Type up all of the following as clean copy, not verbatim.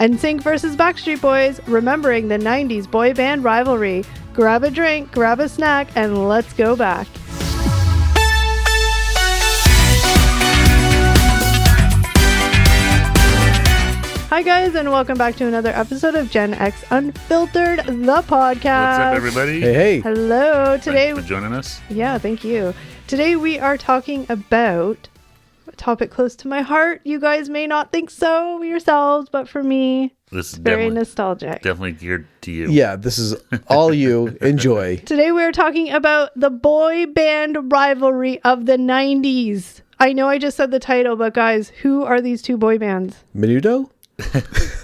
NSYNC versus Backstreet Boys, remembering the 90s boy band rivalry. Grab a drink, grab a snack, and let's go back. Hi guys, and welcome back to another episode of Gen X Unfiltered, the podcast. What's up, everybody? Hey. Hello. Today, Thanks for joining us. Yeah, thank you. Today we are talking about a topic close to my heart. You guys may not think so yourselves, but for me, This is very nostalgic. Definitely geared to you. Yeah, this is all you. Enjoy. Today we are talking about the boy band rivalry of the 90s. I know I just said the title, but guys, who are these two boy bands? Menudo?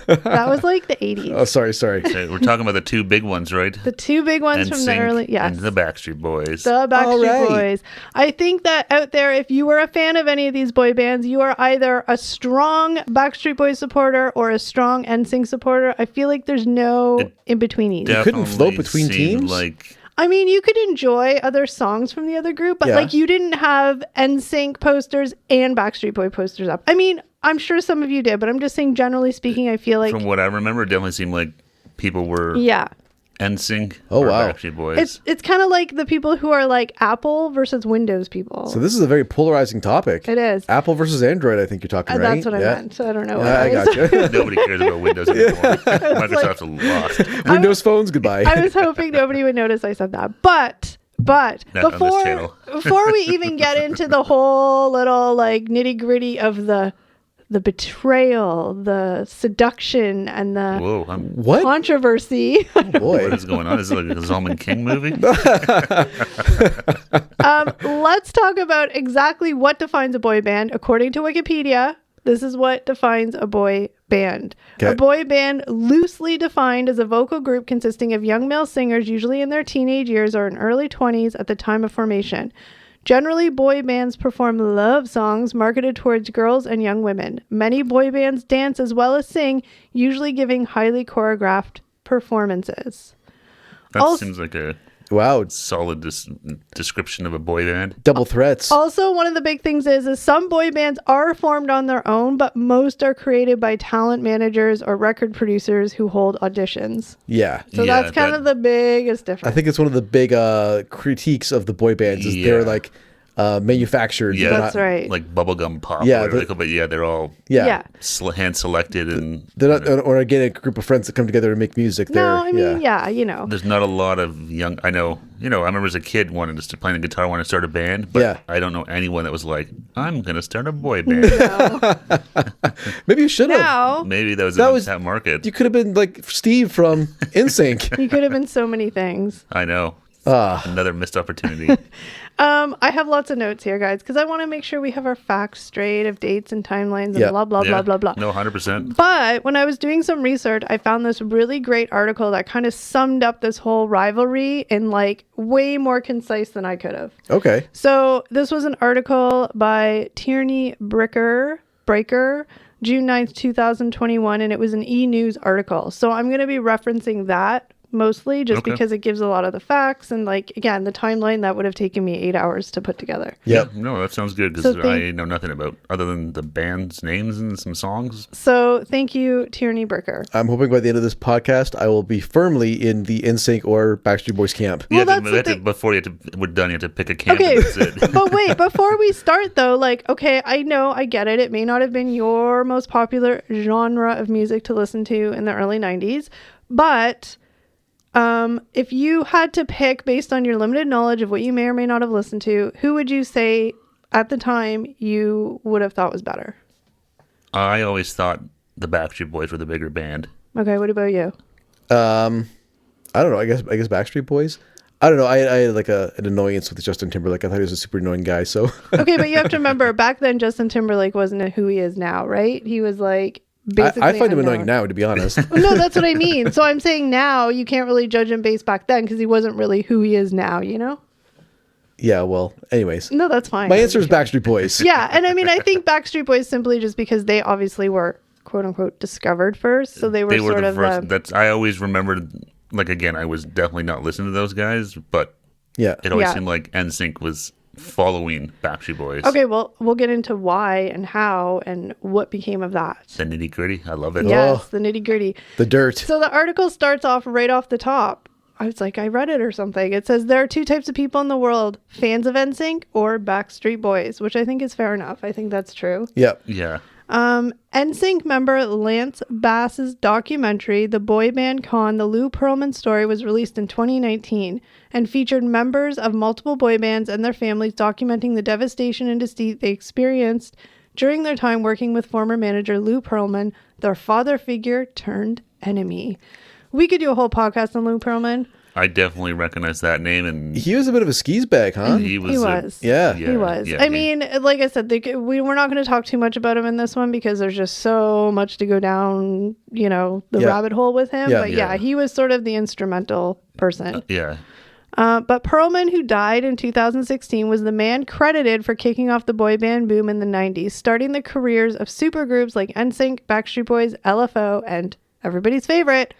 That was like the 80s. Oh, sorry. So we're talking about the two big ones, right? The two big ones from the NSYNC early, yes. and the Backstreet Boys. The Backstreet Right. Boys. I think that out there, if you were a fan of any of these boy bands, you are either a strong Backstreet Boys supporter or a strong NSYNC supporter. I feel like there's no in-betweenies. You couldn't float Definitely between seemed teams? Like I mean, you could enjoy other songs from the other group, but Yeah. like you didn't have NSYNC posters and Backstreet Boy posters up. I mean, I'm sure some of you did, but I'm just saying, generally speaking, I feel like... from what I remember, it definitely seemed like people were Yeah. NSYNC Oh, or wow. Backstreet Boys. It's kind of like the people who are like Apple versus Windows people. So this is a very polarizing topic. It is. Apple versus Android, I think you're talking, right? That's what I meant. So I don't know. Yeah, I gotcha. Nobody cares about Windows anymore. Microsoft's lost. Windows phones, goodbye. I was hoping nobody would notice I said that. But Not on this channel. before we even get into the whole little like nitty gritty of the betrayal, the seduction, and the Whoa, What? controversy, Oh, boy. what is going on? Is it like a Zalman King movie? let's talk about exactly what defines a boy band. According to Wikipedia, this is what defines a boy band. Okay. A boy band, loosely defined, as a vocal group consisting of young male singers, usually in their teenage years or in early 20s at the time of formation. Generally, boy bands perform love songs marketed towards girls and young women. Many boy bands dance as well as sing, usually giving highly choreographed performances. That seems like a Wow. solid description of a boy band. Double threats. Also, one of the big things is some boy bands are formed on their own, but most are created by talent managers or record producers who hold auditions. Yeah. So Yeah, that's kind of the biggest difference. I think it's one of the big critiques of the boy bands is they're Yeah. like manufactured. Yeah, They're That's not- right. Like bubblegum pop. Yeah, Yeah, but yeah, they're all Yeah. Yeah. hand selected and They're not, or again, a group of friends that come together and make music. No, I mean, yeah, you know. there's not a lot of young. I know, I remember as a kid wanting to start playing the guitar, wanting to start a band, but Yeah. I don't know anyone that was like, I'm gonna start a boy band. Maybe you should have. Now, Maybe that was That an was- untapped market. You could have been like Steve from NSYNC. you could have been so many things. I know. Ah. Another missed opportunity. I have lots of notes here, guys, because I want to make sure we have our facts straight of dates and timelines and Yeah. blah, blah, Yeah. blah, blah, blah. No, 100%. But when I was doing some research, I found this really great article that kind of summed up this whole rivalry in like way more concise than I could have. Okay. So this was an article by Tierney Breaker, June 9th, 2021, and it was an E-News article. So I'm going to be referencing that mostly just Okay. because it gives a lot of the facts and like, again, the timeline that would have taken me 8 hours to put together. Yep. No, that sounds good because So I know nothing about other than the band's names and some songs. So thank you, Tierney Breaker. I'm hoping by the end of this podcast, I will be firmly in the NSYNC or Backstreet Boys camp. Well, that's the thing. Before we're done, you have to pick a camp. Okay, And that's it. but wait, before we start though, like, okay, I know, I get it. It may not have been your most popular genre of music to listen to in the early 90s, but if you had to pick based on your limited knowledge of what you may or may not have listened to, who would you say at the time you would have thought was better? I always thought the Backstreet Boys were the bigger band. Okay, what about you? I don't know. I guess Backstreet Boys. I don't know. I had like an annoyance with Justin Timberlake. I thought he was a super annoying guy. So Okay, but you have to remember, back then Justin Timberlake wasn't who he is now, right? He was like basically I find him unknown. annoying now, to be honest. No, that's what I mean. So I'm saying now you can't really judge him based back then because he wasn't really who he is now, you know? Yeah. Well. Anyways, No, that's fine. my answer is Backstreet Boys. Yeah, and I mean, I think Backstreet Boys simply just because they obviously were quote unquote discovered first, so they were sort the of first. That's I always remembered. Like again, I was definitely not listening to those guys, but Yeah. it always Yeah. seemed like NSYNC was following Backstreet Boys. Okay, well, we'll get into why and how and what became of that. The nitty gritty. I love it. Yes, the nitty gritty. The dirt. So the article starts off right off the top. I was like, I read it or something. It says there are two types of people in the world, fans of NSYNC or Backstreet Boys, which I think is fair enough. I think that's true. Yep. Yeah. NSYNC member Lance Bass's documentary, The Boy Band Con, The Lou Pearlman Story, was released in 2019 and featured members of multiple boy bands and their families documenting the devastation and deceit they experienced during their time working with former manager Lou Pearlman, their father figure turned enemy. We could do a whole podcast on Lou Pearlman. I definitely recognize that name, and He was a bit of a skis bag, huh? he was. Yeah. He was. yeah, I mean, like I said, we're not going to talk too much about him in this one because there's just so much to go down, the rabbit hole with him. Yeah. But yeah, he was sort of the instrumental person. yeah. But Pearlman, who died in 2016, was the man credited for kicking off the boy band boom in the 90s, starting the careers of supergroups like NSYNC, Backstreet Boys, LFO, and everybody's favorite,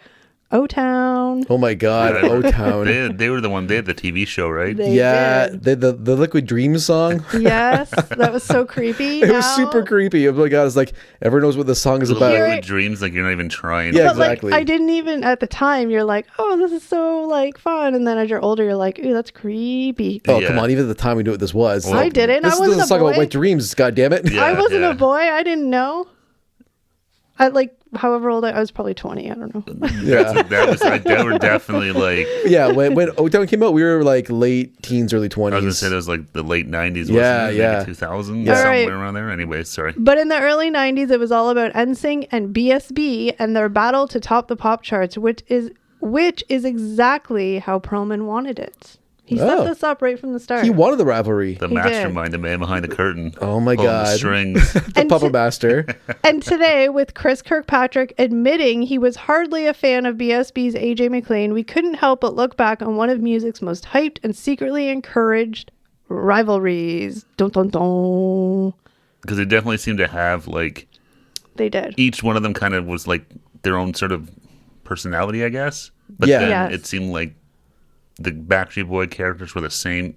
O-Town. Oh my God, Yeah, O-Town. They were the one. They had the TV show, right? They Yeah, did. the Liquid Dreams song. Yes, that was so creepy. It was super creepy. Oh my God, it's like everyone knows what the song is Little about. Liquid Dreams, like you're not even trying. Yeah, But exactly. like, I didn't even at the time. You're like, oh, this is so like fun, and then as you're older, you're like, ooh, that's creepy. Oh Yeah. come on! Even at the time, we knew what this was. Well, I didn't. This I is wasn't a a song boy. about wet dreams. God damn it! Yeah. I wasn't yeah. a boy. I didn't know. I like, however old I was, probably 20. I don't know. Yeah. That was like they were definitely like. Yeah, when O-Town came out, we were like late teens, early 20s. I was gonna say that was like the late '90s. Yeah, wasn't it? yeah. Maybe 2000, Yeah. somewhere Alright. around there. Anyway, sorry. But in the early 90s, it was all about NSYNC and BSB and their battle to top the pop charts, which is exactly how Pearlman wanted it. He set Oh. this up right from the start. He wanted the rivalry. The He did. mastermind, the man behind the curtain. Oh my pulling the God. strings. The And Papa to- Master. And today, with Chris Kirkpatrick admitting he was hardly a fan of BSB's AJ McLean, we couldn't help but look back on one of music's most hyped and secretly encouraged rivalries. Dun dun dun. Because they definitely seemed to have like They did. each one of them kind of was like their own sort of personality, I guess. But Yeah. then Yes. it seemed like the Backstreet Boy characters were the same.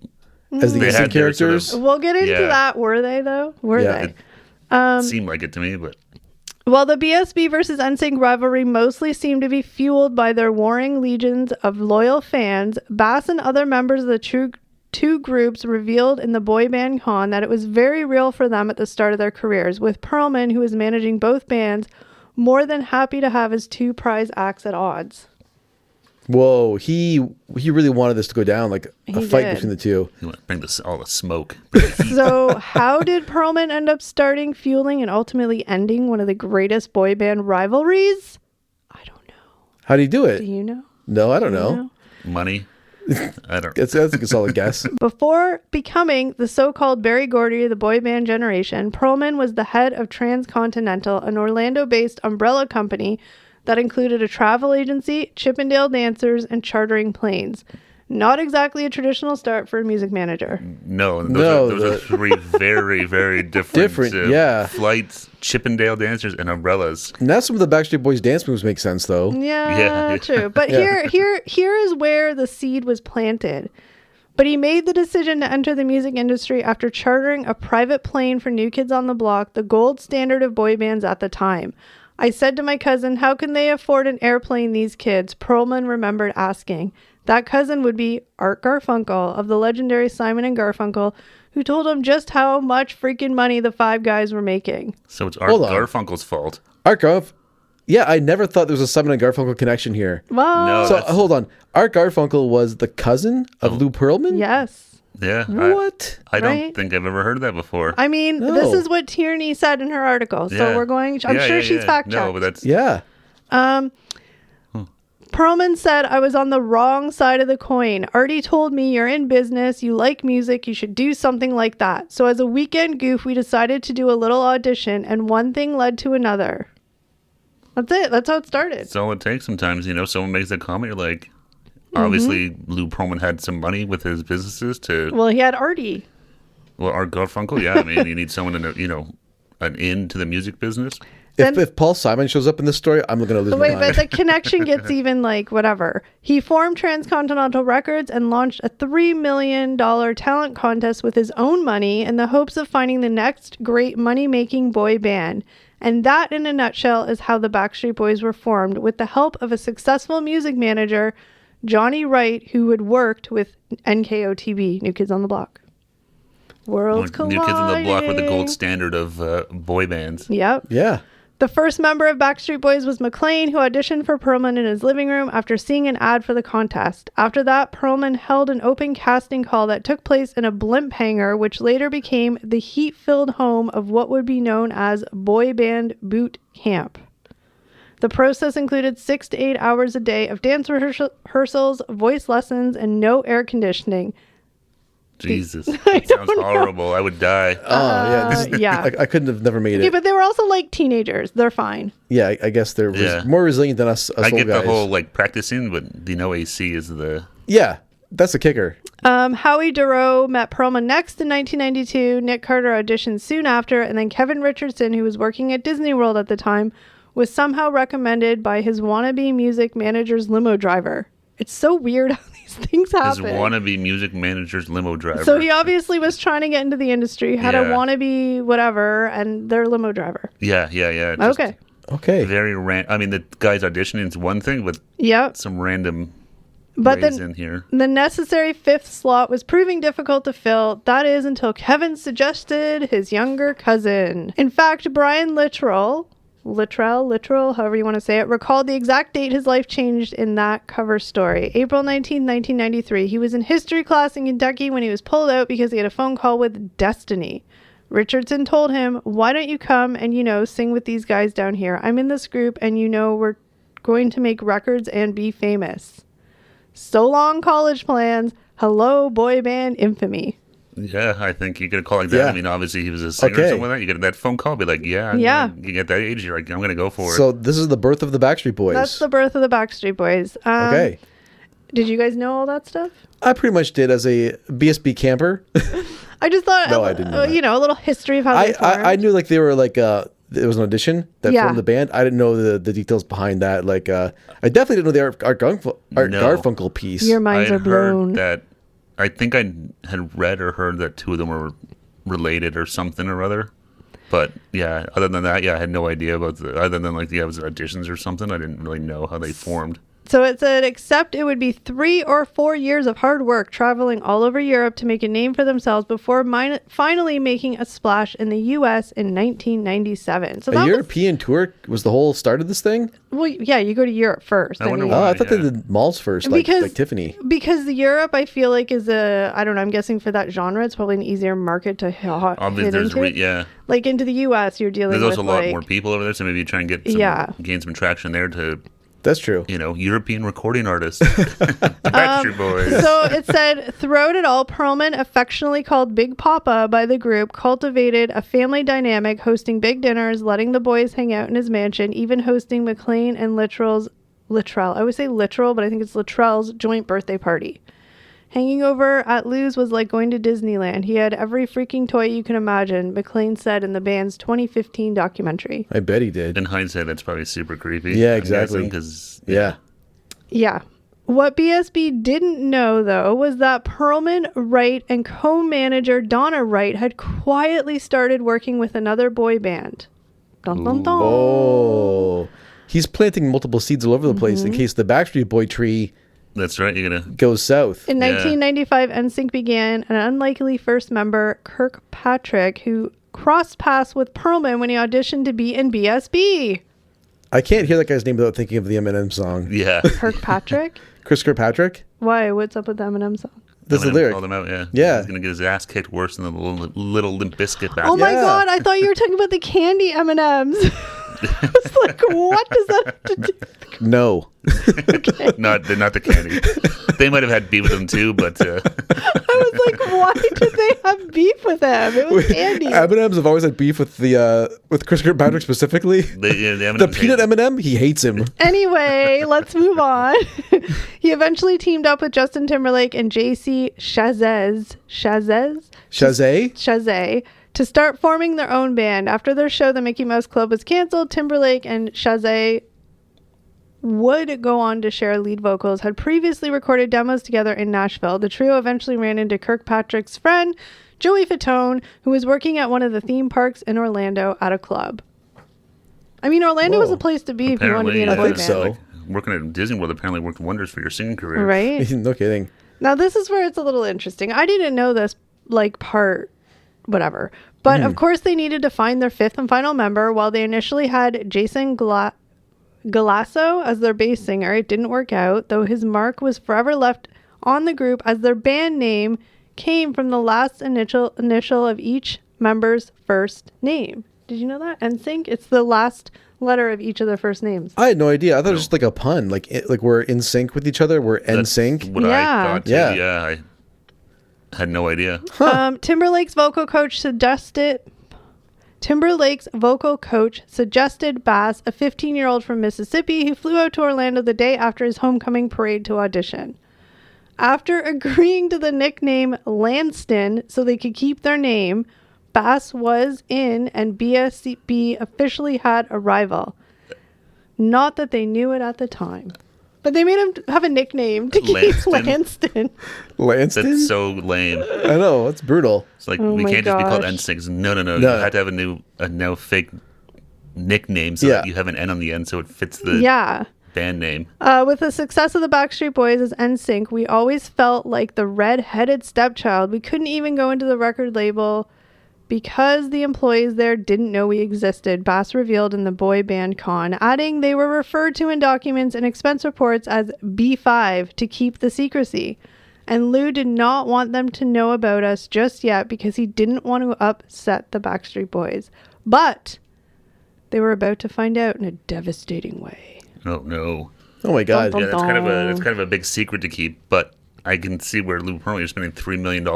As the They NSYNC had their sort characters. of- We'll get into Yeah. that. Were they, though? Were Yeah. they? Seemed like it to me, but Well, the BSB versus NSYNC rivalry mostly seemed to be fueled by their warring legions of loyal fans. Bass and other members of the two groups revealed in the Boy Band Con that it was very real for them at the start of their careers, with Pearlman, who was managing both bands, more than happy to have his two prize acts at odds. Whoa, he really wanted this to go down, like a He fight did. between the two. you want to bring this all the smoke. So, how did Pearlman end up starting, fueling, and ultimately ending one of the greatest boy band rivalries? I don't know. How do you do Do it? you know? No, I don't Do you know. Money. I don't. That's a solid guess. Before becoming the so-called Berry Gordy of the boy band generation, Pearlman was the head of Transcontinental, an Orlando-based umbrella company that included a travel agency, Chippendale dancers, and chartering planes. Not exactly a traditional start for a music manager. No, No, those are three very, very different, yeah. flights, Chippendale dancers, and umbrellas. Now some of the Backstreet Boys dance moves make sense, though. Yeah, Yeah. true. But Yeah. here is where the seed was planted. But he made the decision to enter the music industry after chartering a private plane for New Kids on the Block, the gold standard of boy bands at the time. I said to my cousin, how can they afford an airplane, these kids? Pearlman remembered asking. That cousin would be Art Garfunkel of the legendary Simon and Garfunkel, who told him just how much freaking money the five guys were making. So it's Art Hold on. Garfunkel's fault. Art Garfunkel. Yeah, I never thought there was a Simon and Garfunkel connection here. Well, No. So that's- hold on. Art Garfunkel was the cousin of Lou Pearlman? yes. Yeah. What? I don't Right? think I've ever heard of that before. I mean, No. this is what Tierney said in her article. So Yeah. we're going, I'm Yeah, sure yeah, she's yeah. fact checked. No, but that's Yeah. Pearlman said, I was on the wrong side of the coin. Artie told me, you're in business, you like music, you should do something like that. So as a weekend goof, we decided to do a little audition, and one thing led to another. That's it. That's how it started. that's all it takes sometimes. Someone makes that comment, you're like, obviously Lou Pearlman had some money with his businesses to, Well, he had Artie. Art Garfunkel, yeah. I mean, you need someone in an in to the music business. If Paul Simon shows up in this story, I'm going to lose my Wait, mind. but the connection gets even like whatever. He formed Transcontinental Records and launched a $3 million talent contest with his own money in the hopes of finding the next great money-making boy band. And that, in a nutshell, is how the Backstreet Boys were formed, with the help of a successful music manager, Johnny Wright, who had worked with NKOTB, New Kids on the Block. Worlds colliding. New Kids on the Block were the gold standard of boy bands. Yep. Yeah. The first member of Backstreet Boys was McLean, who auditioned for Perlman in his living room after seeing an ad for the contest. After that, Perlman held an open casting call that took place in a blimp hangar, which later became the heat-filled home of what would be known as Boy Band Boot Camp. The process included 6 to 8 hours a day of dance rehearsals, voice lessons, and no air conditioning. Jesus. That sounds horrible. I would die. Oh, yeah. Yeah. I couldn't have never made Okay, it. but they were also like teenagers. They're fine. Yeah, I guess they're Yeah. more resilient than us I old get guys. the whole like practicing, but the no AC is the. Yeah, that's the kicker. Howie Dorough met Perlman next in 1992. Nick Carter auditioned soon after, and then Kevin Richardson, who was working at Disney World at the time, was somehow recommended by his wannabe music manager's limo driver. It's so weird how these things His happen. wannabe music manager's limo driver. So he obviously was trying to get into the industry, had a Yeah. wannabe whatever, and their limo driver. Yeah. Just Okay. Okay. Very I mean, the guy's auditioning is one thing, but Yep. some random But ways then in here. the necessary fifth slot was proving difficult to fill. That is until Kevin suggested his younger cousin. In fact, Brian Littrell, however you want to say it, recalled the exact date his life changed in that cover story. April 19, 1993. He was in history class in Kentucky when he was pulled out because he had a phone call with Destiny. Richardson told him, "Why don't you come and, sing with these guys down here? I'm in this group and we're going to make records and be famous." So long, college plans. Hello, boy band infamy. Yeah, I think you get a call like that. Yeah. I mean, obviously he was a singer or Okay. something like that. You get that phone call, be like, yeah. You get that age, you're like, I'm going to go for it. So this is the birth of the Backstreet Boys. That's the birth of the Backstreet Boys. Okay. Did you guys know all that stuff? I pretty much did as a BSB camper. I just thought, No, I didn't know that. a little history of how they formed. I knew like they were like it was an audition that Yeah. formed the band. I didn't know the details behind that. Like I definitely didn't know the Art Garfunkel piece. Your I minds are had blown. heard that, I think I had read or heard that two of them were related or something or other. But yeah, other than that, I had no idea about other than like, it was auditions or something. I didn't really know how they formed. So it said, except it would be 3 or 4 years of hard work traveling all over Europe to make a name for themselves before finally making a splash in the U.S. in 1997. So A that European tour was the whole start of this thing. well, yeah, you go to Europe first. I wonder mean, why. Oh, I thought they yeah. did malls first, like Tiffany. Because Europe, I feel like is I don't know, I'm guessing for that genre, it's probably an easier market to hit Obviously, into. Like into the U.S., you're dealing There's with also a lot like, more people over there, so maybe you try and get gain some traction there to, That's true. European recording artists. Backstreet Boys. So it said, throughout it all, Perlman, affectionately called Big Papa by the group, cultivated a family dynamic, hosting big dinners, letting the boys hang out in his mansion, even hosting McLean and Littrell. I always say Littrell, but I think it's Littrell's joint birthday party. Hanging over at Lou's was like going to Disneyland. He had every freaking toy you can imagine, McLean said in the band's 2015 documentary. I bet he did. In hindsight, that's probably super creepy. Yeah, exactly. Because Yeah. Yeah. What BSB didn't know, though, was that Perlman, Wright, and co-manager Donna Wright had quietly started working with another boy band. Dun, dun, dun. Oh. He's planting multiple seeds all over the place in case the Backstreet Boy tree that's right. You're gonna. goes south. In Yeah. 1995, NSYNC began an unlikely first member, Kirkpatrick, who crossed paths with Perlman when he auditioned to be in BSB. I can't hear that guy's name without thinking of the Eminem song. Yeah. Kirkpatrick? Chris Kirkpatrick? Why? What's up with the Eminem song? That's the Eminem lyric. Called him out, yeah. Yeah. He's gonna get his ass kicked worse than the little Limp Bizkit back. Oh my Yeah. god, I thought you were talking about the candy M&Ms. I was like, what does that have to do? No. Not the candy. They might have had beef with him too, but I was like, why did they have beef with him? It was candy. M&Ms have always had beef with with Chris Kirkpatrick specifically. The peanut M&M, he hates him. Anyway, let's move on. He eventually teamed up with Justin Timberlake and JC Chazé to start forming their own band. After their show, the Mickey Mouse Club was canceled. Timberlake and Shazay would go on to share lead vocals, had previously recorded demos together in Nashville. The trio eventually ran into Kirkpatrick's friend, Joey Fatone, who was working at one of the theme parks in Orlando at a club. I mean, Orlando was a place to be if you wanted to be in a boy band. So. Like, working at Disney World apparently worked wonders for your singing career. Right? No kidding. Now, this is where it's a little interesting. I didn't know this, like, part, whatever. But, of course, they needed to find their fifth and final member. While they initially had Jason Galasso as their bass singer, it didn't work out, though his mark was forever left on the group as their band name came from the last initial of each member's first name. Did you know that? NSYNC? It's the last letter of each of their first names. I had no idea. I thought it was just like a pun. Like we're in sync with each other. We're NSYNC. What Yeah. I thought too. Yeah. Yeah, I had no idea. Timberlake's vocal coach suggested Bass, a 15-year-old from Mississippi who flew out to Orlando the day after his homecoming parade to audition. After agreeing to the nickname Lanston so they could keep their name, Bass was in and BSB officially had a rival. Not that they knew it at the time. But they made him have a nickname to keep Lanston. Lanston? That's so lame. I know. It's brutal. It's like, Oh we my can't just be called gosh. NSYNC. No. No. You have to have a now fake nickname so that you have an N on the end so it fits the band name. With the success of the Backstreet Boys as NSYNC, we always felt like the red-headed stepchild. We couldn't even go into the record label because the employees there didn't know we existed, Bass revealed in the Boy Band Con, adding they were referred to in documents and expense reports as B5 to keep the secrecy. And Lou did not want them to know about us just yet because he didn't want to upset the Backstreet Boys. But they were about to find out in a devastating way. Oh, no. Oh my God. Dun, Yeah, dun, that's kind of a big secret to keep, but I can see where Lou Pearlman is spending $3 million,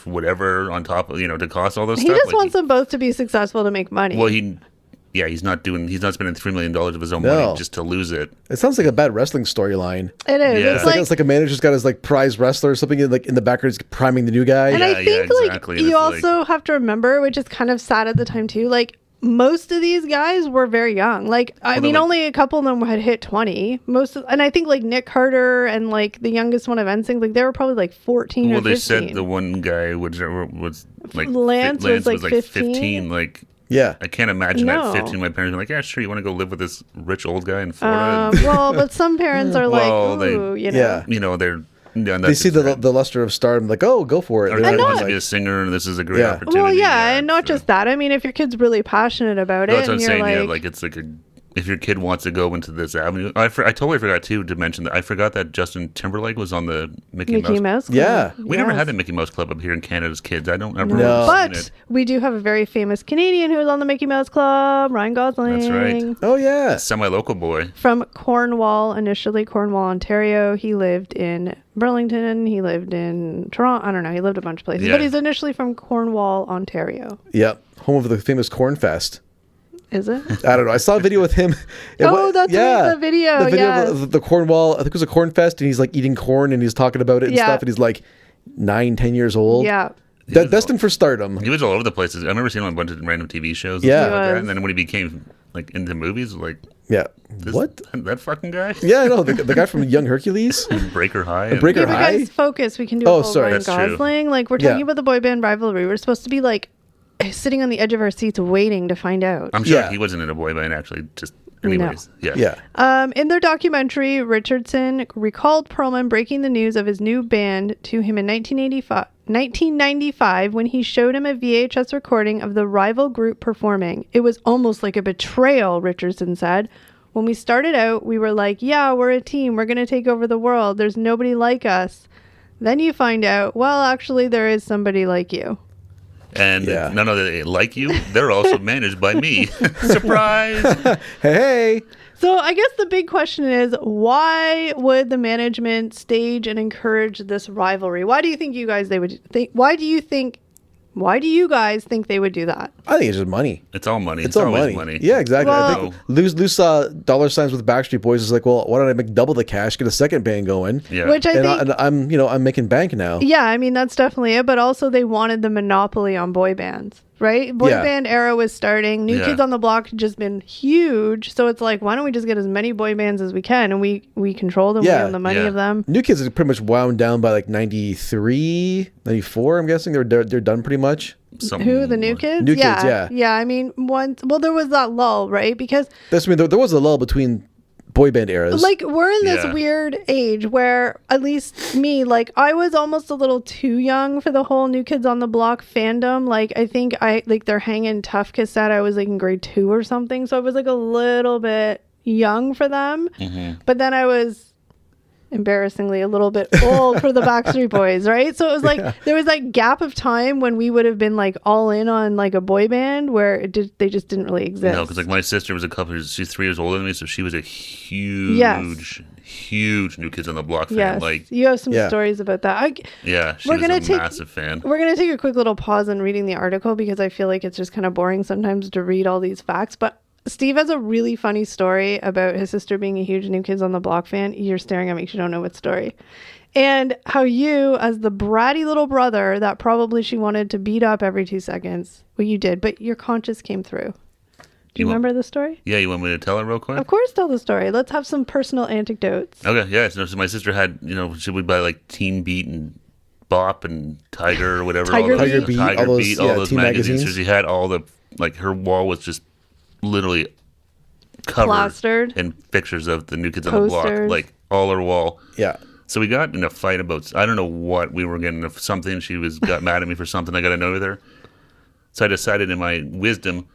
whatever, on top of, to cost all this He stuff. just wants them both to be successful to make money. Well, he's not spending $3 million of his own money just to lose it. It sounds like a bad wrestling storyline. It is. Yeah. It's It's like a manager's got his like prize wrestler or something in the background, he's priming the new guy. And Yeah, I yeah, think exactly. like And you it's also have to remember, which is kind of sad at the time too, like most of these guys were very young. Like I mean, only a couple of them had hit 20. And I think like Nick Carter and like the youngest one of NSYNC, like they were probably like 14 or 15. Well, they said the one guy was like Lance was like 15. Like, Yeah. I can't imagine No. at 15 my parents were like, yeah, sure, you want to go live with this rich old guy in Florida? Well, but some parents are Well, like, ooh, Yeah. They're They see the luster of stardom, like, oh, go for it. Or They're he not wants to like- be a singer, and this is a great Yeah. opportunity. Well, yeah, and not so- just that. I mean, if your kid's really passionate about No, it, that's what I'm and you're saying. like, Yeah, like it's like if your kid wants to go into this avenue. I totally forgot too to mention that I forgot that Justin Timberlake was on the Mickey Mouse. Club. Yeah. We never Yes. had the Mickey Mouse Club up here in Canada as kids. I don't ever No. remember seeing But it. we do have a very famous Canadian who was on the Mickey Mouse Club, Ryan Gosling. That's right. Oh, yeah. Semi-local boy. From Cornwall, initially Cornwall, Ontario. He lived in Burlington. He lived in Toronto. I don't know. He lived a bunch of places. Yeah. But he's initially from Cornwall, Ontario. Yep. Home of the famous Corn Fest. Is it? I don't know. I saw a video with him. That's right, the video, yes. of the Cornwall, I think it was a corn fest, and he's like eating corn and he's talking about it and Yeah. stuff, and he's like 9-10 years old. Yeah. Destined for stardom. He was all over the places. I remember seeing him on a bunch of random TV shows. Yeah. And, stuff like He that. was. And then when he became like into movies, like Yeah. this, What? that fucking guy. Yeah, I know. The guy from Young Hercules. Breaker High. and- Breaker Okay, but High? guys, focus. We can do Oh, a whole sorry. Ryan That's true. Gosling. Like, we're talking Yeah. about the boy band rivalry. We're supposed to be like sitting on the edge of our seats waiting to find out. I'm sure Yeah. he wasn't in a boy band actually. Just anyways. Yeah. Yeah. In their documentary, Richardson recalled Perlman breaking the news of his new band to him in 1995 when he showed him a VHS recording of the rival group performing. It was almost like a betrayal, Richardson said. When we started out, we were like, yeah, we're a team. We're going to take over the world. There's nobody like us. Then you find out, well, actually, there is somebody like you. And Yeah. none of they like you. They're also managed by me. Surprise! Hey. So I guess the big question is, why would the management stage and encourage this rivalry? Why do you think why do you guys think they would do that? I think it's just money. It's all money. It's all always money. Yeah, exactly. Well- I think Lou saw dollar signs with Backstreet Boys. Is like, well, why don't I make double the cash, get a second band going? Yeah. Which I think, I'm making bank now. yeah, I mean, that's definitely it. But also they wanted the monopoly on boy bands right? Boy Yeah. band era was starting. New Yeah. Kids on the Block had just been huge. So it's like, why don't we just get as many boy bands as we can? And we control them. Yeah. We own the money Yeah. of them. New Kids are pretty much wound down by like 93, 94, I'm guessing. They're done pretty much. Who, the New Kids? New Kids, yeah. Yeah, I mean, there was that lull, right? Because There was a lull between boy band eras. like we're in this Yeah. weird age where at least me, like I was almost a little too young for the whole New Kids on the Block fandom. Like I think their Hangin' Tough cassette, I was like in grade 2 or something, so I was like a little bit young for them. But then I was embarrassingly a little bit old for the Backstreet Boys, right? So it was like there was that gap of time when we would have been like all in on like a boy band where they just didn't really exist. No, because like my sister was she's 3 years older than me, so she was a huge New Kids on the Block fan. Yes, Like, you have some Yeah. stories about that. yeah, she We're was gonna a take- massive fan. We're going to take a quick little pause in reading the article because I feel like it's just kind of boring sometimes to read all these facts. But Steve has a really funny story about his sister being a huge New Kids on the Block fan. You're staring at me because you don't know what story. And how you, as the bratty little brother that probably she wanted to beat up every 2 seconds, well, you did, but your conscience came through. Do you remember the story? Yeah, you want me to tell it real quick? Of course, tell the story. Let's have some personal anecdotes. Okay, yeah. So my sister had, she would buy like Teen Beat and Bop and Tiger or whatever. Tiger Tiger Beat, all those, all yeah, those teen magazines. So magazines. she had all the, like her wall was just literally covered Plastered. in pictures of the New Kids on the Block, Posters. like all her wall. Yeah. So we got in a fight about, I don't know what, we were getting into something. She got mad at me for something. I got annoyed with her. So I decided in my wisdom,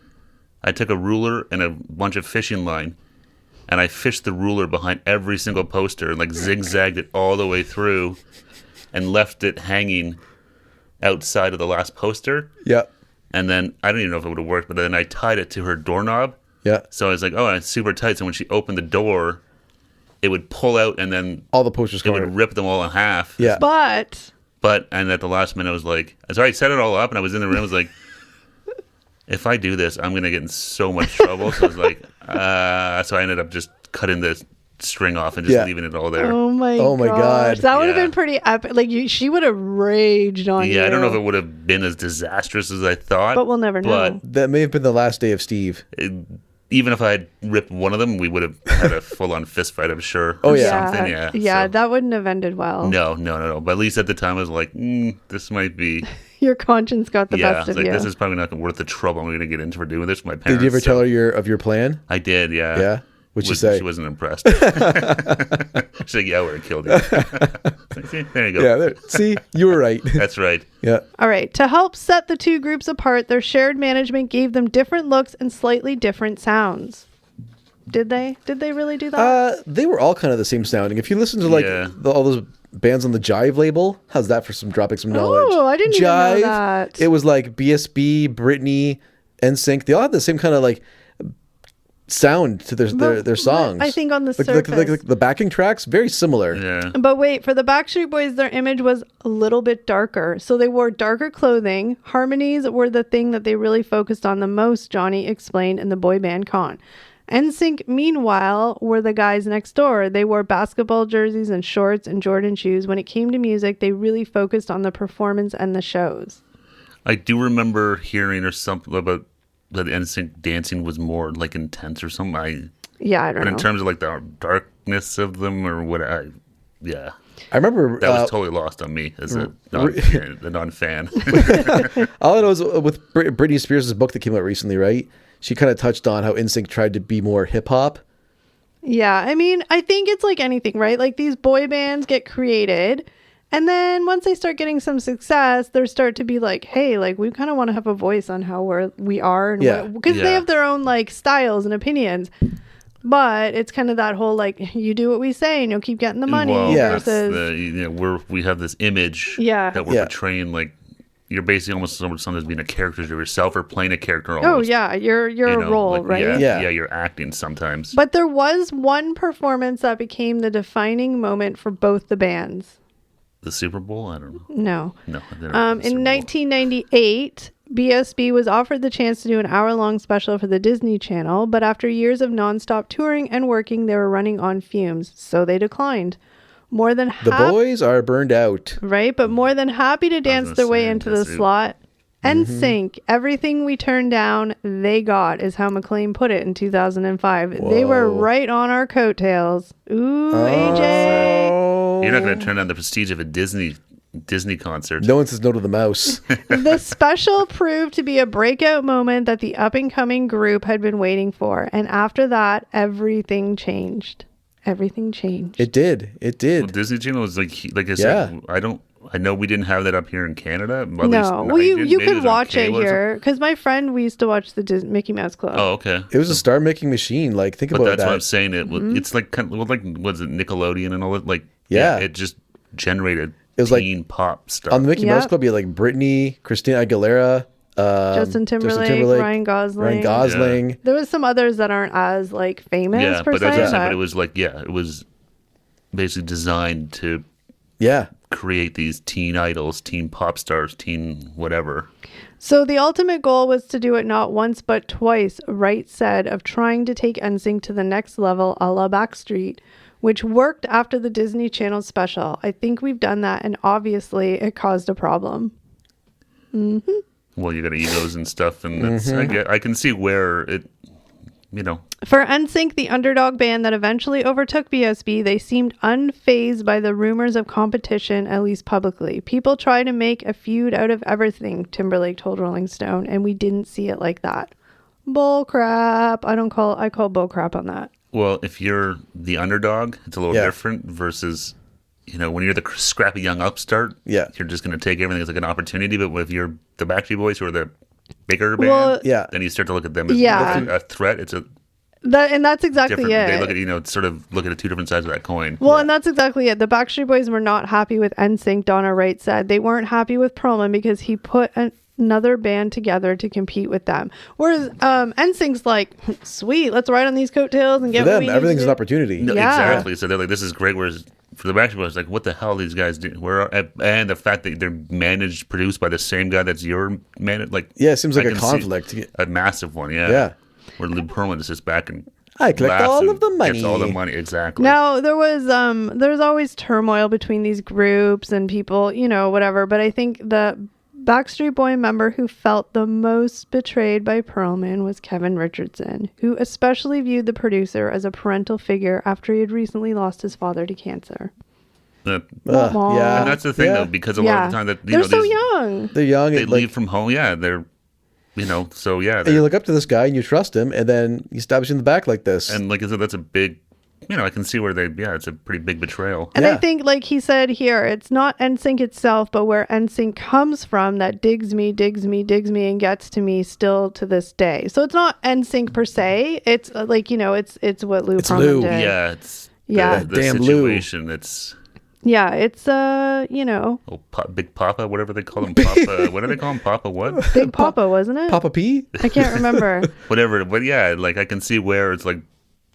I took a ruler and a bunch of fishing line, and I fished the ruler behind every single poster and like zigzagged it all the way through and left it hanging outside of the last poster. Yeah. And then I don't even know if it would have worked, but then I tied it to her doorknob. Yeah. So I was like, oh, and it's super tight. So when she opened the door, it would pull out and then All the posters it would covered. rip them all in half. Yeah. But And at the last minute, I was like, so I set it all up and I was in the room. I was like, if I do this, I'm going to get in so much trouble. So I was like, so I ended up just cutting the string off and just Yeah. leaving it all there. oh my my God. that would have Yeah. been pretty epic. Like she would have raged on you. Yeah, I don't know if it would have been as disastrous as I thought. But we'll never know. But That may have been the last day of Steve. even if I had ripped one of them, we would have had a full-on fist fight, I'm sure. Oh, or yeah. something, yeah. Yeah, So- that wouldn't have ended well. No. But at least at the time, I was like, this might be... Your conscience got the yeah, best of like, you. this is probably not worth the trouble I'm going to get into for doing this with my parents. Did you ever so- tell her of your plan? I did, yeah. Yeah? What'd she say? She wasn't impressed. She's like, yeah, I would have killed you. Like, see, there you go. Yeah. See, you were right. That's right. Yeah. All right. To help set the two groups apart, their shared management gave them different looks and slightly different sounds. Did they? Did they really do that? They were all kind of the same sounding. If you listen to like Yeah. all those bands on the Jive label, how's that for some dropping some knowledge? Oh, I didn't even know that. It was like BSB, Britney, NSYNC. They all had the same kind of like sound to their songs. I think on the like, surface. like the backing tracks, very similar. Yeah. But wait, for the Backstreet Boys, their image was a little bit darker. So they wore darker clothing. Harmonies were the thing that they really focused on the most, Johnny explained in the boy band Con. NSYNC, meanwhile, were the guys next door. They wore basketball jerseys and shorts and Jordan shoes. When it came to music, they really focused on the performance and the shows. I do remember hearing or something about that NSYNC dancing was more like intense or something. Yeah, I don't But know. in terms of like the darkness of them or what, yeah, I remember that was totally lost on me as a non-fan. all I know is with Britney Spears' book that came out recently, right? She kind of touched on how NSYNC tried to be more hip hop. Yeah, I mean, I think it's like anything, right? Like these boy bands get created, and then once they start getting some success, they start to be like, hey, like we kind of want to have a voice on how we are, and Yeah. because they Yeah. have their own like styles and opinions. But it's kind of that whole like you do what we say and you'll keep getting the money Well, Yeah. that's versus we have this image Yeah. that we're Yeah. portraying, like you're basically almost sometimes being a character to yourself or playing a character oh almost. yeah, you're you a know, role, like, right? Yeah. you're acting sometimes. But there was one performance that became the defining moment for both the bands. The Super Bowl? I don't know. No. No. I didn't know the Super In Bowl. 1998, BSB was offered the chance to do an hour-long special for the Disney Channel, but after years of nonstop touring and working, they were running on fumes, so they declined. More than The half, boys are burned out. right? But more than happy to dance gonna their way say, into the that's it. slot. NSYNC, everything we turned down, they got, is how McLean put it in 2005. They were right on our coattails. Ooh, AJ. You're not going to turn down the prestige of a Disney concert. No one says no to the mouse. The special proved to be a breakout moment that the up-and-coming group had been waiting for. And after that, everything changed. Everything changed. It did. Well, Disney Channel was like I said, I know we didn't have that up here in Canada. At least you could watch it here. Because my friend, we used to watch the Mickey Mouse Club. Oh, okay. It was a star-making machine. Like, think about that. But that's what I'm saying. It's like, was it Nickelodeon and all that? Like, yeah, it just generated it was teen pop stuff. On the Mickey Mouse Club, you had like Britney, Christina Aguilera, Justin Timberlake, Ryan Gosling. Yeah. There was some others that aren't as like famous per se. But it was like, it was basically designed to create these teen idols, teen pop stars, teen whatever. So the ultimate goal was to do it not once but twice, Wright said, of trying to take NSYNC to the next level a la Backstreet, which worked after the Disney Channel special. I think we've done that, and obviously it caused a problem. Mm-hmm. Well, you got egos and stuff, and that's, I can see where it, For NSYNC, the underdog band that eventually overtook BSB, they seemed unfazed by the rumors of competition, at least publicly. People try to make a feud out of everything, Timberlake told Rolling Stone, and we didn't see it like that. Bull crap. I call bull crap on that. Well, if you're the underdog, it's a little different versus, when you're the scrappy young upstart, you're just going to take everything as like an opportunity. But if you're the Backstreet Boys who are the bigger band, then you start to look at them as a threat. And that's exactly it. They look at, sort of look at two different sides of that coin. Well, and that's exactly it. The Backstreet Boys were not happy with NSYNC, Donna Wright said. They weren't happy with Perlman because he put another band together to compete with them. Whereas NSYNC's like, sweet, let's ride on these coattails and get for them, what we everything's an opportunity. No, exactly. So they're like, this is great. Whereas for the Backstreet Boys, like, what the hell are these guys do? And the fact that they're produced by the same guy that's your man, like, it seems like a conflict. A massive one, yeah. Where Lou Pearlman is just back and I collect all of the money. Gets all the money, exactly. Now, there's always turmoil between these groups and people, whatever. But I think the Backstreet Boy member who felt the most betrayed by Perlman was Kevin Richardson, who especially viewed the producer as a parental figure after he had recently lost his father to cancer. And that's the thing, though, because a lot of the time that they're so young. They're young. They leave from home. Yeah, they're. So yeah. And you look up to this guy and you trust him, and then he stabs you in the back like this. And like I said, that's a big, I can see where it's a pretty big betrayal. And I think, like he said here, it's not NSYNC itself, but where NSYNC comes from that digs me, and gets to me still to this day. So it's not NSYNC per se. It's like, it's what Lou Pearlman did. Yeah, it's the damn situation. Lou. It's. Yeah, it's, Oh, Big Papa, whatever they call him. Papa, what do they call him? Papa what? Big Papa, wasn't it? Papa P? I can't remember. Whatever. But yeah, like I can see where it's like,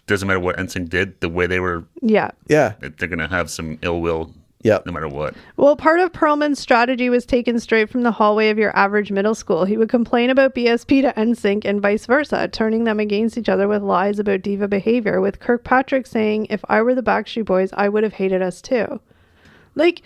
doesn't matter what NSYNC did, the way they were. Yeah. They're going to have some ill will. Yeah. No matter what. Well, part of Perlman's strategy was taken straight from the hallway of your average middle school. He would complain about BSP to NSYNC and vice versa, turning them against each other with lies about diva behavior, with Kirkpatrick saying, if I were the Backstreet Boys, I would have hated us too. Like,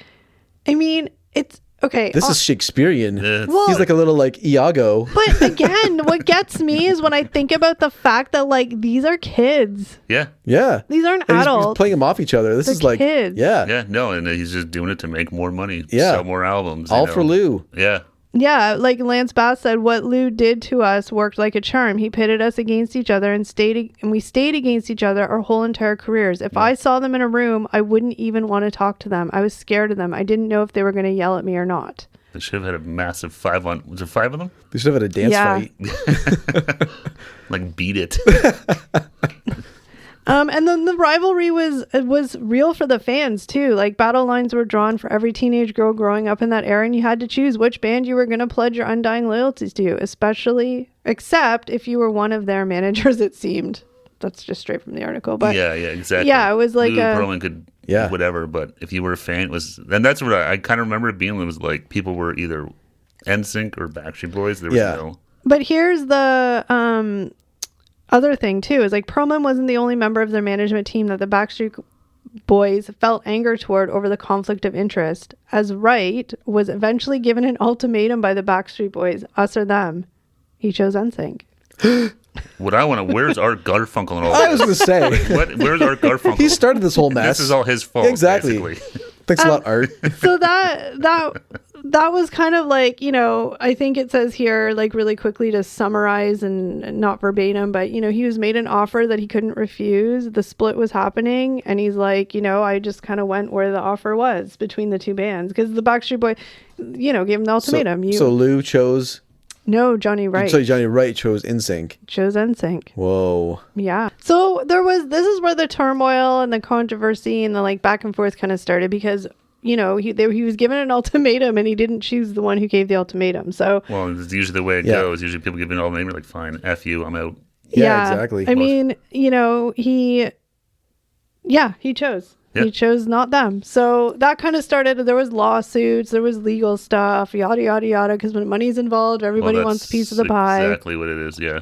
I mean, it's okay. This is Shakespearean. Well, he's like a little like Iago. But again, what gets me is when I think about the fact that like these are kids. Yeah. Yeah. These aren't and adults. He's playing them off each other. This is like kids. Yeah. Yeah. No, and he's just doing it to make more money. Yeah. Sell more albums. All for Lou. Yeah. Yeah, like Lance Bass said, what Lou did to us worked like a charm. He pitted us against each other and we stayed against each other our whole entire careers. If I saw them in a room, I wouldn't even want to talk to them. I was scared of them. I didn't know if they were going to yell at me or not. They should have had a massive was there 5 of them? They should have had a dance fight. Like beat it. And then the rivalry was real for the fans too. Like battle lines were drawn for every teenage girl growing up in that era, and you had to choose which band you were going to pledge your undying loyalties to, except if you were one of their managers, it seemed. That's just straight from the article. But yeah, exactly. Yeah, it was like Lou Pearlman could whatever, but if you were a fan, and that's what I kind of remember it being. It was like people were either NSYNC or Backstreet Boys. There was no. But here's the other thing too is like Perlman wasn't the only member of their management team that the Backstreet Boys felt anger toward over the conflict of interest, as Wright was eventually given an ultimatum by the Backstreet Boys, us or them. He chose NSYNC. What I want to, where's Art Garfunkel and all I was this? going to say. Where's Art Garfunkel? He started this whole mess. This is all his fault. Exactly. Basically. Thanks a lot, Art. So that was kind of like, I think it says here, like really quickly to summarize and not verbatim, but he was made an offer that he couldn't refuse. The split was happening, and he's like, I just kind of went where the offer was between the two bands, because the Backstreet Boy, gave him the ultimatum. So Lou chose. No, Johnny Wright. So Johnny Wright chose NSYNC. Chose NSYNC. Whoa. Yeah. So this is where the turmoil and the controversy and the like back and forth kind of started, because he was given an ultimatum and he didn't choose the one who gave the ultimatum. So it's usually the way it goes. Usually people give an ultimatum, like, fine, F you, I'm out. Yeah, exactly. I mean, he chose. Yeah. He chose not them. So that kind of started. There was lawsuits. There was legal stuff. Yada, yada, yada. Because when money's involved, everybody wants a piece of the pie. Exactly what it is, yeah.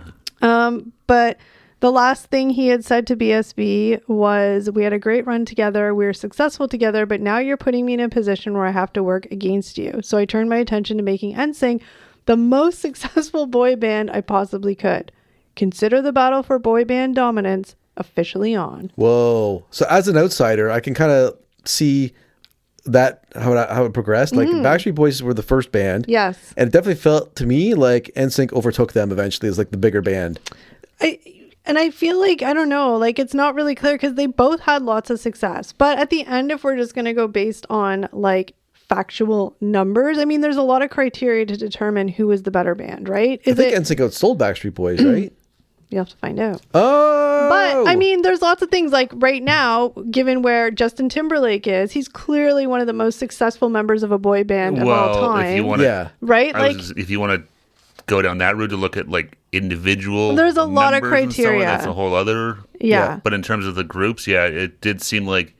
But the last thing he had said to BSB was, we had a great run together. We were successful together. But now you're putting me in a position where I have to work against you. So I turned my attention to making NSYNC the most successful boy band I possibly could. Consider the battle for boy band dominance officially on. Whoa. So as an outsider, I can kind of see that how it progressed. Like Backstreet Boys were the first band. Yes. And it definitely felt to me like NSYNC overtook them eventually as like the bigger band. I feel like, I don't know, like it's not really clear because they both had lots of success. But at the end, if we're just going to go based on like factual numbers, I mean, there's a lot of criteria to determine who is the better band, right? I think NSYNC outsold Backstreet Boys, right? You have to find out. Oh! But, I mean, there's lots of things like right now, given where Justin Timberlake is, he's clearly one of the most successful members of a boy band of all time. If you want to, right? if you want to go down that route to look at like individual, there's a lot of members and so on, criteria. that's a whole other. Yeah. But in terms of the groups, it did seem like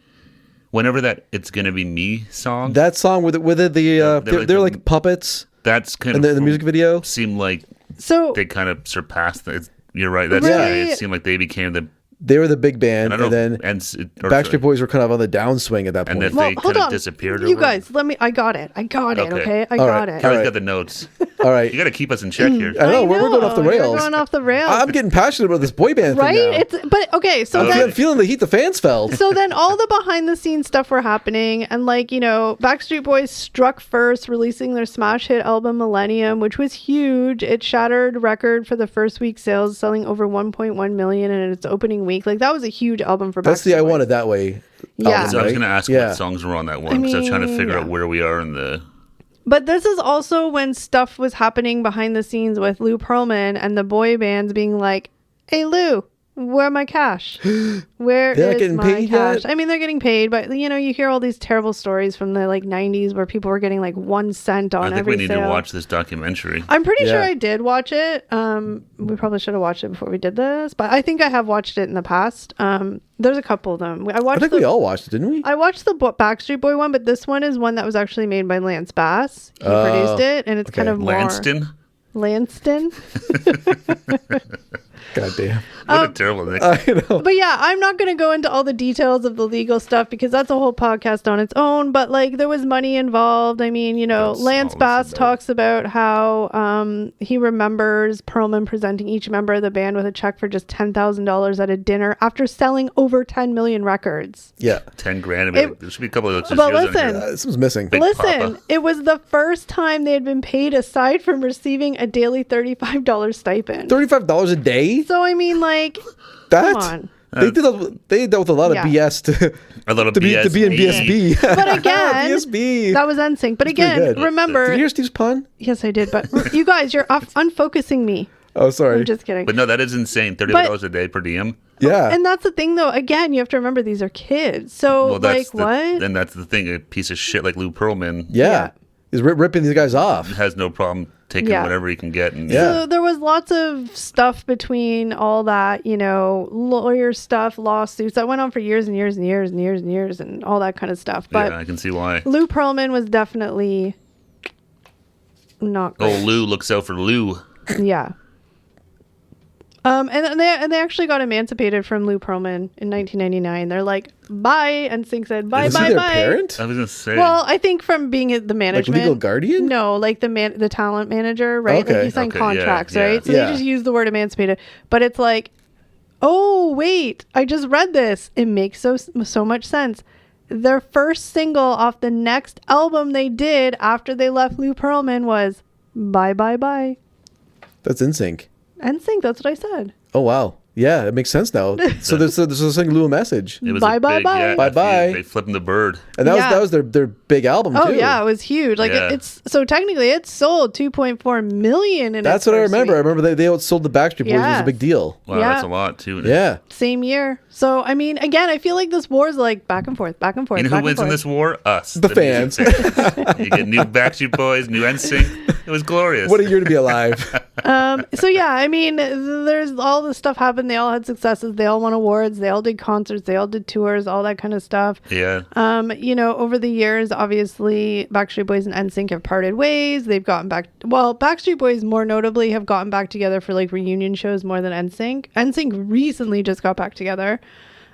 whenever that "It's Gonna Be Me" song, that song with they're like puppets. That's kind and of the music video seemed like so they kind of surpassed it. You're right. That's really, it seemed like they became they were the big band, and then Backstreet Boys were kind of on the downswing at that point. And then they kind of disappeared. You guys, I got it. Okay, I got it. You guys got the notes. All right. You got to keep us in check here. I know, we're going off the rails. We're going off the rails. I'm getting passionate about this boy band right? thing now. But okay, so I'm feeling the heat the fans felt. So then all the behind the scenes stuff were happening, and like, Backstreet Boys struck first, releasing their smash hit album Millennium, which was huge. It shattered record for the first week sales, selling over 1.1 million in its opening week. Like that was a huge album for Backstreet That's the Boys. I Want It That Way. Yeah. Album, So I was right? going to ask what songs were on that one, because I was trying to figure out where we are in the. But this is also when stuff was happening behind the scenes with Lou Pearlman and the boy bands being like, "Hey Lou, where my cash? Where They're not is getting my paid cash?" yet? I mean, they're getting paid, but you hear all these terrible stories from the like 90s where people were getting like 1 cent on I think every we need sale. to watch this documentary. I'm pretty sure I did watch it. We probably should have watched it before we did this, but I think I have watched it in the past. There's a couple of them. I think we all watched it, didn't we? I watched the Backstreet Boy one, but this one is one that was actually made by Lance Bass. He produced it, and it's kind of more... Lanston? God damn. What a terrible name. I know. But yeah, I'm not going to go into all the details of the legal stuff because that's a whole podcast on its own. But like, there was money involved. I mean, Lance Bass talks about how he remembers Pearlman presenting each member of the band with a check for just $10,000 at a dinner after selling over 10 million records. Yeah. 10 grand. I mean, there should be a couple of those. But listen, this was missing. Listen, it was the first time they had been paid aside from receiving a daily $35 stipend. $35 a day? So I mean, like, that? come on. They dealt with a lot of BS to be in BSB. But again, BSB. that was NSYNC. But again, remember. Did you hear Steve's pun? Yes, I did. But you guys, you're unfocusing me. Oh, sorry. I'm just kidding. But no, that is insane. $30 a day per diem. Yeah. And that's the thing, though. Again, you have to remember these are kids. So, what? And that's the thing. A piece of shit like Lou Pearlman. Yeah. He's ripping these guys off. Has no problem taking whatever he can get. And So there was lots of stuff between all that, lawyer stuff, lawsuits that went on for years and years and years and years and years and all that kind of stuff. But yeah, I can see why. Lou Pearlman was definitely not great. Oh, Lou looks out for Lou. Yeah. And they actually got emancipated from Lou Pearlman in 1999. They're like, bye, NSYNC said bye, Was he bye, their bye. parent? I was gonna say. Well, I think from being the management, Like legal guardian? No, like the talent manager, right? Okay. Like he signed Okay, yeah, contracts, yeah. right? So Yeah. they just use the word emancipated, but it's like, oh wait, I just read this. It makes so much sense. Their first single off the next album they did after they left Lou Pearlman was "Bye Bye Bye." That's NSYNC. NSYNC, that's what I said. Oh wow. Yeah, it makes sense now. So there's sending Lou a message, it was Bye, a bye, big, bye. Yeah, Bye, bye. They flipped him the bird. and that Yeah. was their big album Oh too. yeah, it was huge. Like Yeah. it's so technically it sold 2.4 million in That's its what I first remember. I week. remember they outsold the Backstreet Boys. It was Yeah. a big deal. Wow, Yeah. that's a lot too. Yeah. Same year. So I mean, again, I feel like this war is like back and forth, back and forth. You know back who wins and in forth. this war? Us, The music fans. You get new Backstreet Boys, new NSYNC. It was glorious. What a year to be alive. So yeah, I mean, there's all this stuff happened. They all had successes. They all won awards. They all did concerts. They all did tours. All that kind of stuff. Yeah. Over the years, obviously, Backstreet Boys and NSYNC have parted ways. They've gotten back. Well, Backstreet Boys more notably have gotten back together for like reunion shows more than NSYNC. NSYNC recently just got back together.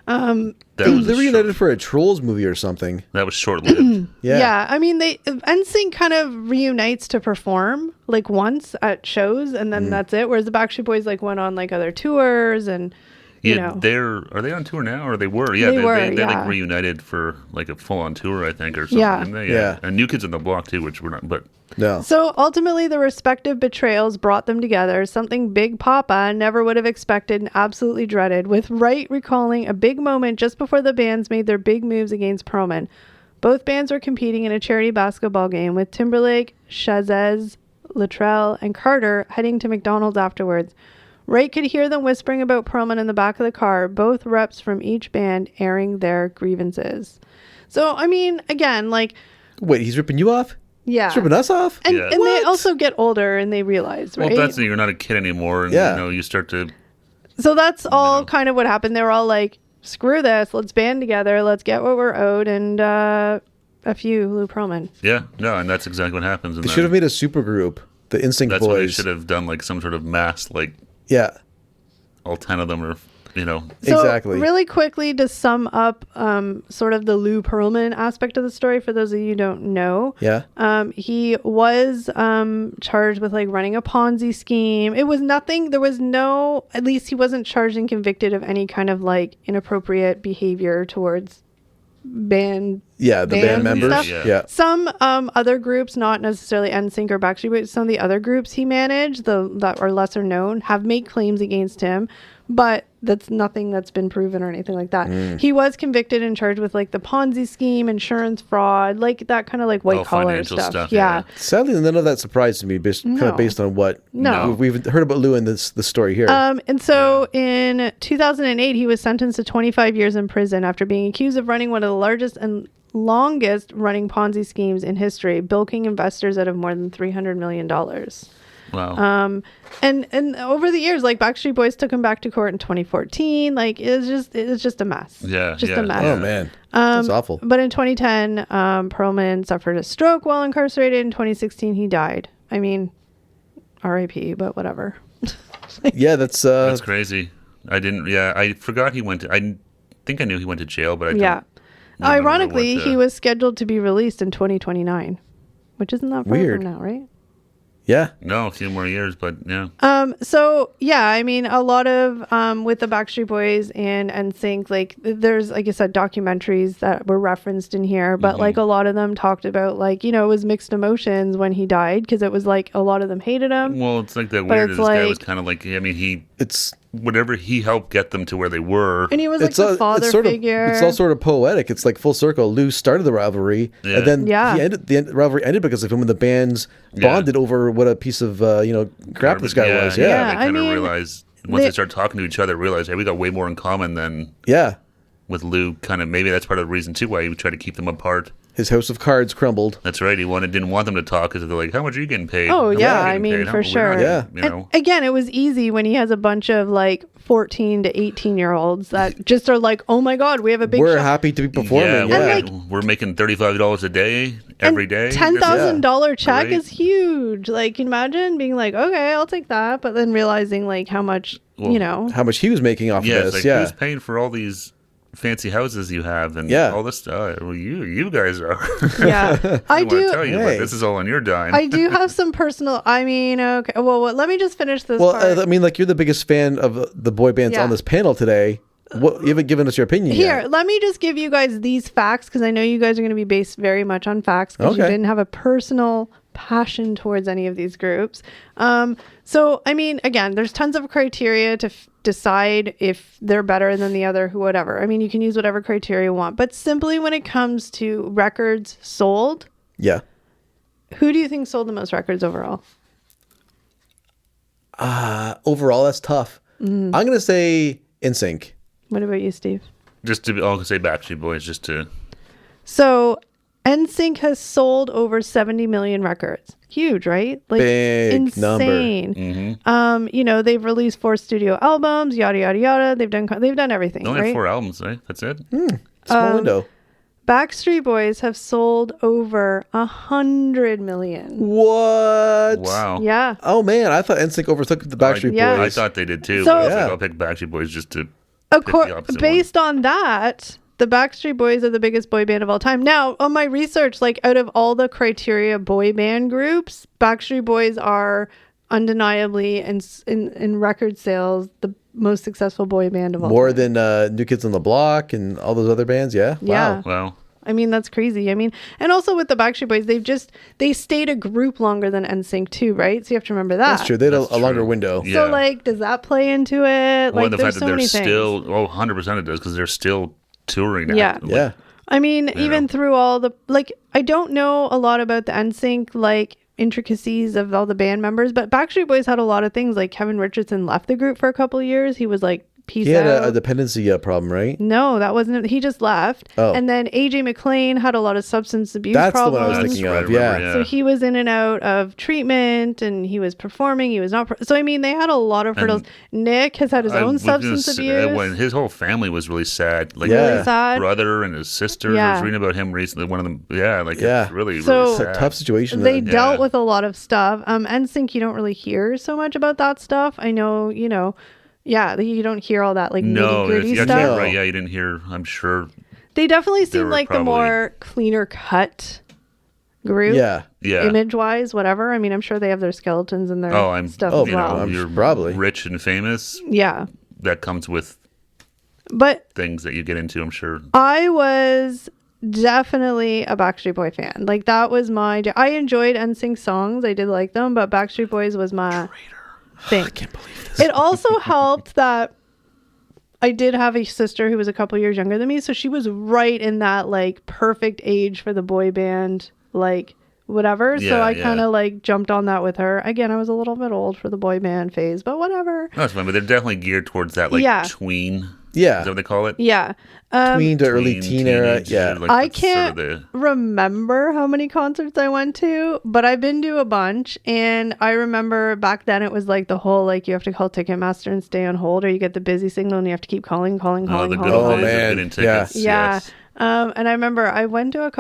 That They was reunited for a Trolls movie or something. that was short-lived. Yeah. I mean, NSYNC kind of reunites to perform like once at shows, and then that's it. Whereas the Backstreet Boys like went on like other tours, and you Yeah, know, are they on tour now, or they were? Yeah, They were, they yeah. like reunited for like a full-on tour, I think, or something. Yeah. Didn't they? Yeah. And New Kids on the Block too, which we're not. But No. So ultimately, the respective betrayals brought them together, something Big Papa never would have expected and absolutely dreaded, with Wright recalling a big moment just before the bands made their big moves against Perlman. Both bands were competing in a charity basketball game, with Timberlake, Chazez, Luttrell, and Carter heading to McDonald's afterwards. Wright could hear them whispering about Perlman in the back of the car, both reps from each band airing their grievances. So, I mean, again, like, Wait, he's ripping you off? yeah. He's ripping us off? And, Yeah. and they What? also get older and they realize, right? well, that's it. You're not a kid anymore, and Yeah. you start to. So that's all No. kind of what happened. They were all like, screw this, let's band together, let's get what we're owed, and F you, Lou Pearlman. Yeah, no, and that's exactly what happens. And They should have made a super group, the NSYNC That's what they Boys. should have done, like some sort of mass, like Yeah, all 10 of them are, So exactly. really quickly to sum up sort of the Lou Pearlman aspect of the story, for those of you who don't know. Yeah. He was charged with like running a Ponzi scheme. It was nothing. There was no, at least he wasn't charged and convicted of any kind of like inappropriate behavior towards band. Yeah, the bands band and members. stuff. Yeah. Some other groups, not necessarily NSYNC or Backstreet Boys, some of the other groups he managed, that are lesser known, have made claims against him, but that's nothing that's been proven or anything like that. He was convicted and charged with like the Ponzi scheme, insurance fraud, like that kind of like white collar financial stuff. stuff, Yeah. yeah. Sadly, none of that surprised me, kind No. of based on what No. we've heard about Lou in the story here. And so in 2008, he was sentenced to 25 years in prison after being accused of running one of the largest and longest running Ponzi schemes in history, bilking investors out of more than $300 million. wow. And over the years, like Backstreet Boys took him back to court in 2014. Like it was just a mess. Yeah, just yeah, a mess. oh man, that's awful. But in 2010, Perlman suffered a stroke while incarcerated. In 2016, he died. I mean, R.I.P. But whatever. Yeah, that's That's crazy. I forgot he went to, I think I knew he went to jail, but I don't Yeah. remember Ironically, what, he was scheduled to be released in 2029, which isn't that far Weird. from now, right? yeah. No, a few more years, but yeah. So yeah, I mean, a lot of with the Backstreet Boys and NSYNC, like there's, like I said, documentaries that were referenced in here, but like a lot of them talked about like, it was mixed emotions when he died, because it was like a lot of them hated him. Well, it's like that But weird. it's This guy was like- kind of like, I mean, It's whatever he helped get them to where they were. And he was like the father it's sort figure. Of, it's all sort of poetic. It's like full circle. Lou started the rivalry, Yeah. and then Yeah. the rivalry ended because of him, and the bands bonded over what a piece of crap this guy was. Yeah. They I kind of mean, realized once they- they start talking to each other, realize, hey, we got way more in common than Yeah. with Lou, kind of maybe that's part of the reason too why he would try to keep them apart. His house of cards crumbled. That's right. He didn't want them to talk because they're like, "How much are you getting paid?" Oh, "How much are yeah, you I getting mean, paid?" for "We're sure. not Yeah. getting-" And again, it was easy when he has a bunch of like 14 to 18-year-olds that just are like, oh my God, we have a big We're show. happy to be performing. Yeah, Yeah. we're making $35 a day every day. $10,000 check Great. is huge. Like, can you imagine being like, okay, I'll take that, but then realizing like how much, Well, How much he was making off Yeah, of it's this. like Yeah. who's paying for all these fancy houses you have and Yeah. all this stuff? Well, you guys are. Yeah, I I want to do. tell you, Hey. but this is all on your dime. I do have some personal. I mean, okay. Well, let me just finish this Well, part. I mean, like, you're the biggest fan of the boy bands Yeah. on this panel today. What, you haven't given us your opinion Here, yet. let me just give you guys these facts because I know you guys are going to be based very much on facts because you Okay. didn't have a personal passion towards any of these groups. So, I mean, again, there's tons of criteria to decide if they're better than the other, whatever. I mean, you can use whatever criteria you want, but simply when it comes to records sold, Yeah. who do you think sold the most records overall? Overall, that's tough. I'm going to say NSYNC. What about you, Steve? I'll say Backstreet Boys just to. So NSYNC has sold over 70 million records. Huge, right? Like Big number. insane. They've released 4 studio albums, yada yada yada. They've done everything, They only right? have 4 albums, right? That's it. Small window. Backstreet Boys have sold over 100 million. What? Wow. Yeah. Oh, man. I thought NSYNC overtook the Backstreet Yeah. Boys. I thought they did too. So- But I was Yeah. like, I'll pick Backstreet Boys just to. pick the opposite Based on that, the Backstreet Boys are the biggest boy band of all time. Now, on my research, like out of all the criteria boy band groups, Backstreet Boys are undeniably in record sales the most successul boy band of all More time. than New Kids on the Block and all those other bands. Yeah. Yeah. Wow. Wow. I mean, that's crazy. I mean, and also with the Backstreet Boys, they stayed a group longer than NSYNC too, right? So you have to remember that. That's true. They had That's a longer true. window. Yeah. So like, does that play into it? Well, Like, the there's fact that so they're many things. still, 100% it does because they're still touring. Yeah. actively. Yeah. I mean, even know. through all the like, I don't know a lot about the NSYNC like intricacies of all the band members, but Backstreet Boys had a lot of things. Like Kevin Richardson left the group for a couple of years. He was like, peace He had out. a dependency problem, right? No, that wasn't. He just left. Oh. And then AJ McLean had a lot of substance abuse That's the problems. one I was That's thinking right, of. I remember, Yeah. So he was in and out of treatment, and he was performing. He was not. So I mean, they had a lot of hurdles. Nick has had his I own was gonna substance say, abuse. when his whole family was really sad. Like Yeah. Really sad. brother and his sisters. I Yeah. was reading about him recently. One of them. Yeah. Like Yeah. it's really, So- really It's a sad. tough situation. They then. dealt Yeah. with a lot of stuff. NSYNC, you don't really hear so much about that stuff. I know, yeah, you don't hear all that like No, nitty gritty yeah, stuff. No. right. Yeah, you didn't hear. I'm sure. They definitely seem were like the probably- more cleaner cut group. Yeah. Yeah. Image wise, whatever. I mean, I'm sure they have their skeletons and their I'm. stuff Oh, as you well. know, I'm you're probably. rich and famous. Yeah. That comes with But things that you get into. I'm sure. I was definitely a Backstreet Boy fan. Like that was I enjoyed NSYNC songs. I did like them, but Backstreet Boys was my thing. I can't believe this. It also helped that I did have a sister who was a couple years younger than me, so she was right in that like perfect age for the boy band, like whatever. So Yeah, I yeah. kind of like jumped on that with her. Again, I was a little bit old for the boy band phase, but whatever. No, it's fine, but they're definitely geared towards that like Yeah. tween. Yeah. Is that what they call it? Yeah. Tween to early teen era. teenage, Yeah. like, I that's sort can't of the- remember how many concerts I went to, but I've been to a bunch. And I remember back then it was like the whole like you have to call Ticketmaster and stay on hold, or you get the busy signal and you have to keep calling. Oh, the good calling. old Oh, days man. of getting tickets. Yeah. Yes. And I remember I went to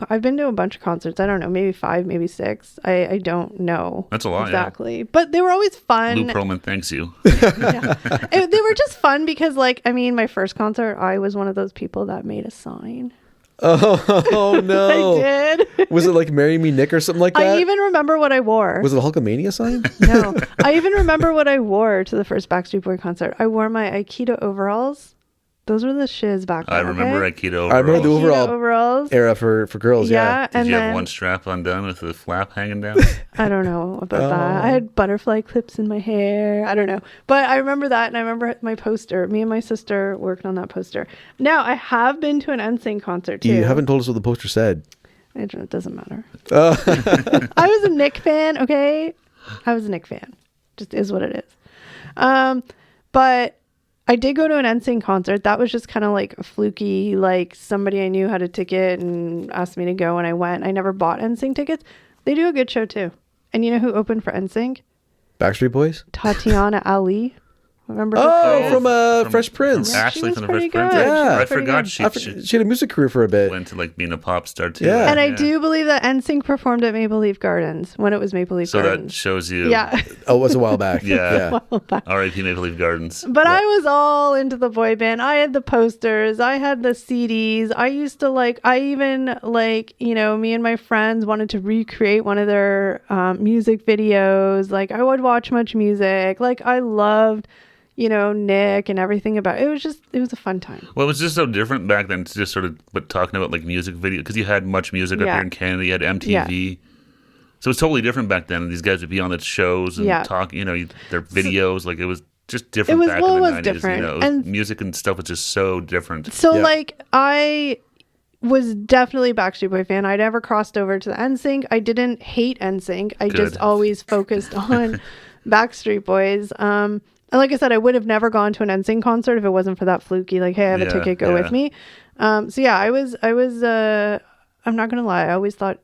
I've been to a bunch of concerts. I don't know, maybe 5, maybe 6. I don't know. That's a lot, yeah. exactly. But they were always fun. Lou Pearlman thanks you. They were just fun because, like, I mean, my first concert, I was one of those people that made a sign. Oh no. I did. Was it like "Marry Me, Nick" or something like that? I even remember what I wore. Was it a Hulkamania sign? No, I even remember what I wore to the first Backstreet Boy concert. I wore my Aikido overalls. Those were the shiz back then. I remember okay? Aikido. I remember the overalls. overall Aikido overalls. era for girls. Yeah. Yeah, Did you have then one strap undone with the flap hanging down? I don't know about that. I had butterfly clips in my hair. I don't know. But I remember that, and I remember my poster. Me and my sister worked on that poster. Now, I have been to an NSYNC concert, too. You haven't told us what the poster said. It doesn't matter. I was a Nick fan, okay? I was a Nick fan. Just is what it is. But I did go to an NSYNC concert. That was just kind of like a fluky, like somebody I knew had a ticket and asked me to go, and I went. I never bought NSYNC tickets. They do a good show too. And you know who opened for NSYNC? Backstreet Boys? Tatiana Ali. Remember her? Oh, from Fresh Prince. Yeah, Ashley from the pretty Fresh Prince. good. Yeah. She was I pretty forgot good. She had a music career for a bit. went to like being a pop star too. Yeah. And I do believe that NSYNC performed at Maple Leaf Gardens when it was Maple Leaf So Gardens. that shows you. Yeah. Oh, it was a while back. Yeah. Yeah. R.I.P. Maple Leaf Gardens. But I was all into the boy band. I had the posters. I had the CDs. I used to I even me and my friends wanted to recreate one of their music videos. Like I would watch Much Music. Like I loved, Nick and everything about it. It was a fun time. Well, it was just so different back then. It's just sort of talking about like music video because you had Much Music up Yeah. here in Canada. You had MTV. So it was totally different back then. And these guys would be on the shows and talk, their videos. Like it was just different back in the 90s. Different. It was, And music and stuff was just so different. So Yeah. I was definitely a Backstreet Boy fan. I never crossed over to the NSYNC. I didn't hate NSYNC. I just Good. always focused on Backstreet Boys. And like I said, I would have never gone to an NSYNC concert if it wasn't for that fluky, like, hey, I have a ticket, go with me. So yeah, I was, I'm not going to lie. I always thought,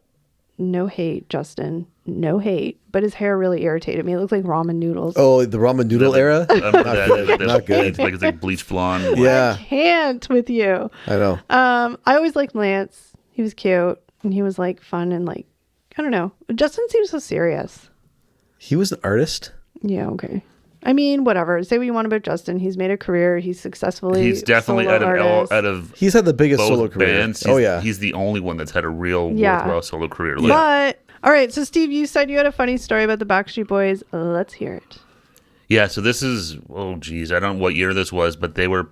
no hate, Justin, no hate. But his hair really irritated me. It looked like ramen noodles. Oh, the ramen noodle era? Not good. Like it's like bleach blonde. Yeah, Can't with you. I know. I always liked Lance. He was cute and he was like fun and like, I don't know. Justin seems so serious. He was an artist. Yeah, okay. I mean, whatever. Say what you want about Justin. He's made a career. He's successfully. He's definitely solo out of He's had the biggest both solo career. bands. He's the only one that's had a real worthwhile solo career. Like, But all right, so Steve, you said you had a funny story about the Backstreet Boys. Let's hear it. yeah, so this is I don't know what year this was, but they were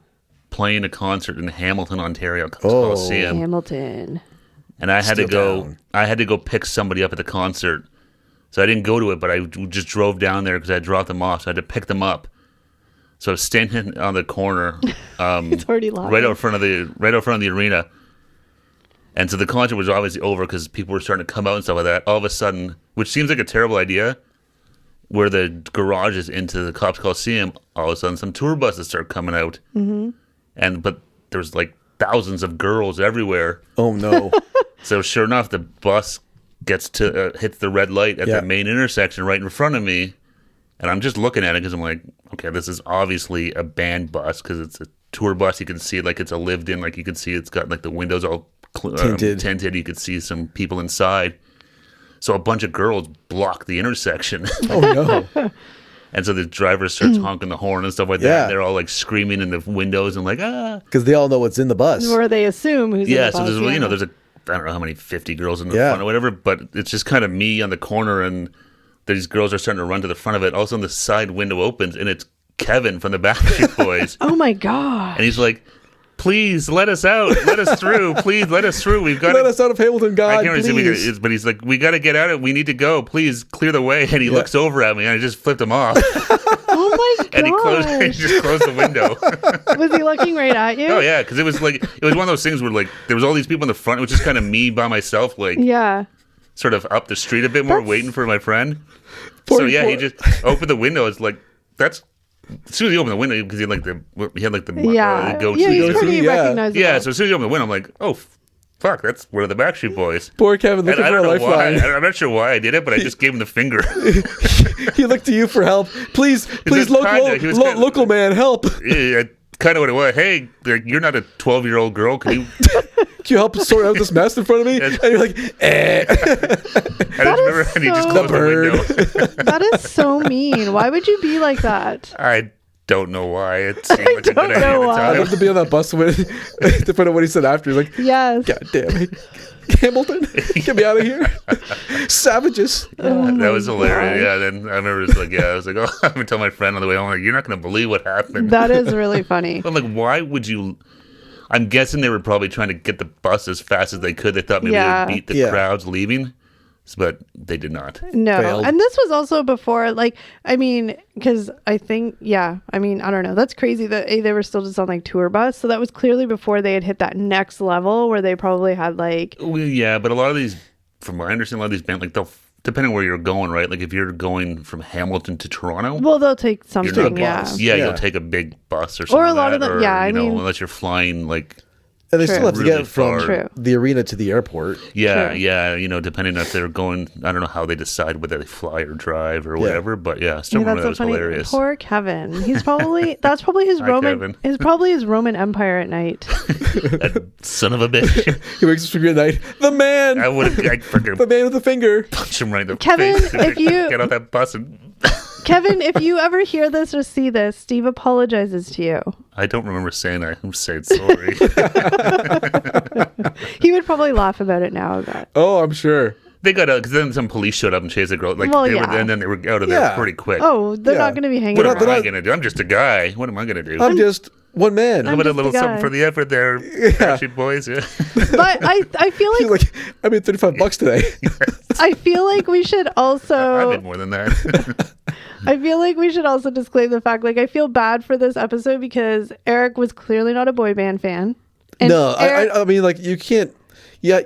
playing a concert in Hamilton, Ontario, Coliseum, Hamilton. and I had to Still go. down. I had to go pick somebody up at the concert, so I didn't go to it, but I just drove down there because I dropped them off, so I had to pick them up. So I was standing on the corner, It's already live. right out front of the arena. And so the concert was obviously over because people were starting to come out and stuff like that. All of a sudden, which seems like a terrible idea, where the garage is into the Cops Coliseum, all of a sudden some tour buses start coming out. Mm-hmm. But there's like thousands of girls everywhere. Oh, no. So sure enough, the bus gets to hits the red light at the main intersection right in front of me. And I'm just looking at it because I'm like, okay, this is obviously a band bus because it's a tour bus. You can see it like it's a lived-in. Like you can see it's got like the windows all tinted. You could see some people inside. So a bunch of girls block the intersection. Oh, no. And so the driver starts honking the horn and stuff like that. Yeah. And they're all like screaming in the windows and like, ah. Because they all know what's in the bus. Or they assume who's in the So bus, there's I don't know how many 50 girls in the front or whatever, but it's just kind of me on the corner and these girls are starting to run to the front of it. All of a sudden the side window opens and it's Kevin from the Backstreet Boys. Oh my God. And he's like, please let us out. Let us through. Please let us through. We've got Let us out of Hamilton, God, I can't really please. see, but he's like, we got to get out of it. We need to go. Please clear the way. And he looks over at me and I just flipped him off. Oh my God. And he just closed the window. Was he looking right at you? Oh yeah, because it was one of those things where like there was all these people in the front. It was just kind of me by myself, like sort of up the street a bit more, waiting for my friend. He just opened the window. It's like that's as soon as he opened the window because he had like the go-to. He's pretty recognizable. Yeah, so as soon as he opened the window, I'm like, oh. Fuck, that's one of the Backstreet Boys. Poor Kevin looking And I for a don't know why. lifeline. I'm not sure why I did it, but I just gave him the finger. He looked to you for help. Please, local man, help. Yeah, kind of what it was. Hey, you're not a 12-year-old girl. Can you help sort out this mess in front of me? And you're like, eh. And he just closed the window. That is so mean. Why would you be like that? I don't know why. It seemed like a good idea at the I'd time. love to be on that bus with, depending on what he said after. He's like, yes. God damn it. Hamilton, get me out of here. Savages. That was hilarious. Yeah, then I remember I was like, oh, I'm going to tell my friend on the way home, like, you're not going to believe what happened. That is really funny. I'm like, why would you... I'm guessing they were probably trying to get the bus as fast as they could. They thought maybe they would beat the crowds leaving, but they did not. No. Failed. And this was also before, because I think, I don't know. That's crazy that they were still just on tour bus. So that was clearly before they had hit that next level where they probably had Well, yeah, but a lot of these, from what I understand, a lot of these bands, they'll depending where you're going, right? Like if you're going from Hamilton to Toronto, Well, they'll take you're something, not yeah. bus. yeah, Yeah. you'll take a big bus or something. Or a lot like of that, them- or, yeah, I you know, mean- unless you're flying like. And they True. still have to Really get from far. True. the arena to the airport. Yeah, Sure. yeah, you know, depending if they're going, I don't know how they decide whether they fly or drive or Yeah. whatever, but yeah, I still remember that was hilarious. Poor Kevin. He's probably that's probably his Hi, Roman. Kevin. Is probably his Roman Empire at night. That son of a bitch. He wakes up from your night. The man! I would have The freaking man with the finger. punched him right in the Kevin, face. if you- Get off that bus and... Kevin, if you ever hear this or see this, Steve apologizes to you. I don't remember saying that. I'm saying sorry. He would probably laugh about it now. But Oh, I'm sure. They got out, because then some police showed up and chased the girl. Like, Well, they yeah. were, and then they were out of there Yeah. pretty quick. oh, they're Yeah. not going to be hanging what around. am I not- going to do? I'm just a guy. What am I going to do? I'm just one man. How about a just a little something guy. for the effort there, Backstreet Boys? Yeah. But I feel He's like like, I made $35 today. I feel like we should I also did more than that. I feel like we should also disclaim the fact, like, I feel bad for this episode because Eric was clearly not a boy band fan. And No, Eric- I mean, like, you can't, yeah,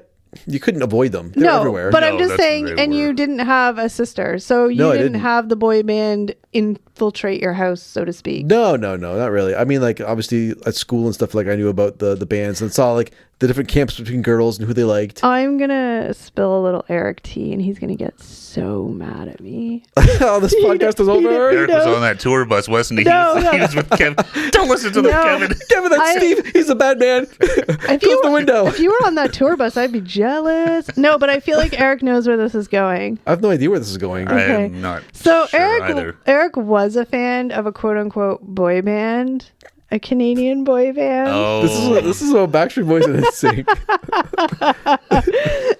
you couldn't avoid them. They're no, everywhere. but No, I'm just that's- saying, they and you were. didn't have a sister, so you No, I didn't didn't. have the boy band infiltrate your house, so to speak. No, not really. I mean, like, obviously at school and stuff, like, I knew about the bands and saw, like, the different camps between girls and who they liked. I'm gonna spill a little Eric tea, and he's gonna get so mad at me. Oh, this podcast is over. Eric was No. on that tour bus, wasn't he? No, He no. was with Kevin. Don't listen to them, No. Kevin. Kevin, that's I- Steve. He's a bad man. If Close the window. If you were on that tour bus, I'd be jealous. No, but I feel like Eric knows where this is going. I have no idea where this is going. I Okay. am not So sure either. Eric was a fan of a quote unquote boy band, a Canadian boy band. Oh, This is about Backstreet Boys and NSYNC.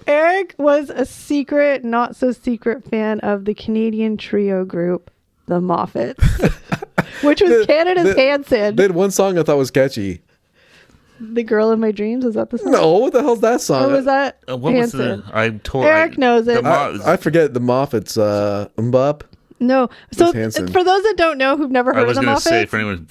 Eric was a secret, not so secret fan of the Canadian trio group, the Moffats, which was Canada's Hanson. They had one song I thought was catchy. The Girl in My Dreams, was that the song? No, what the hell's that song? Or was that what was Hanson? the? I told Eric knows it. I forget the Moffats. Mbop. No. So Hanson. for those that don't know, who've never I heard was of the going to say Moffats, for anyone,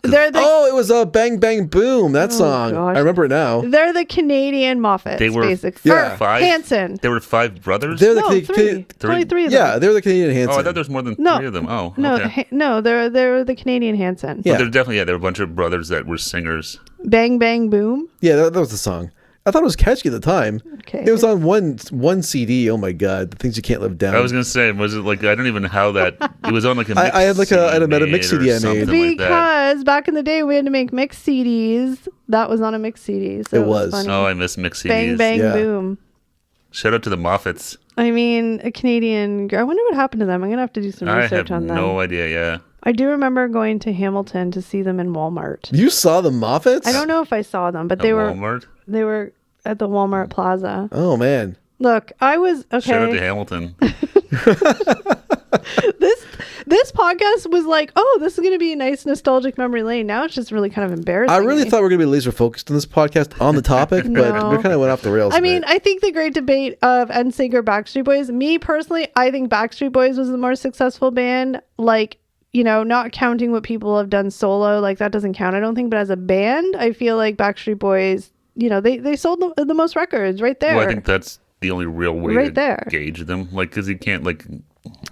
they're the Oh, it was Bang Bang Boom. That song. gosh. I remember it now. they're the Canadian Moffats, They were- basically. Yeah. Or Five? Hanson. there were 5 brothers. They're the No, three. Only 3 of them. Yeah, they're the Canadian Hanson. Oh, I thought there was more than No. 3 of them. Oh, No, okay. no, they're the Canadian Hanson. Yeah. But they're definitely there were a bunch of brothers that were singers. Bang Bang Boom. Yeah, that was the song. I thought it was catchy at the time. Okay. It was on one CD. Oh my god, the things you can't live down. I was gonna say, was it like I don't even know how that it was on like a. I had like a- I had a made mix or CD I made. something like that. Because back in the day we had to make mixed CDs. That was on a mixed CD. So It was. funny. Oh, I miss mix CDs. Bang Bang Yeah. Boom. Shout out to the Moffats. I mean, a Canadian. I wonder what happened to them. I'm gonna have to do some I research have on them. no idea. Yeah, I do remember going to Hamilton to see them in Walmart. You saw the Moffats? I don't know if I saw them, but at they were Walmart. at the Walmart Plaza. Oh man. Look, I was Shout out to okay. Hamilton. This podcast was like, oh, this is gonna be a nice nostalgic memory lane. Now it's just really kind of embarrassing. I really me. thought we were gonna be laser focused on this podcast on the topic, but No. we kind of went off the rails. I a mean, bit. I think the great debate of NSYNC or Backstreet Boys. Me personally, I think Backstreet Boys was the more successful band. Like, you know, not counting what people have done solo, like that doesn't count, I don't think. But as a band, I feel like Backstreet Boys, you know, they sold the most records right there. Well, I think that's the only real way Right to there. gauge them. Like, because you can't like.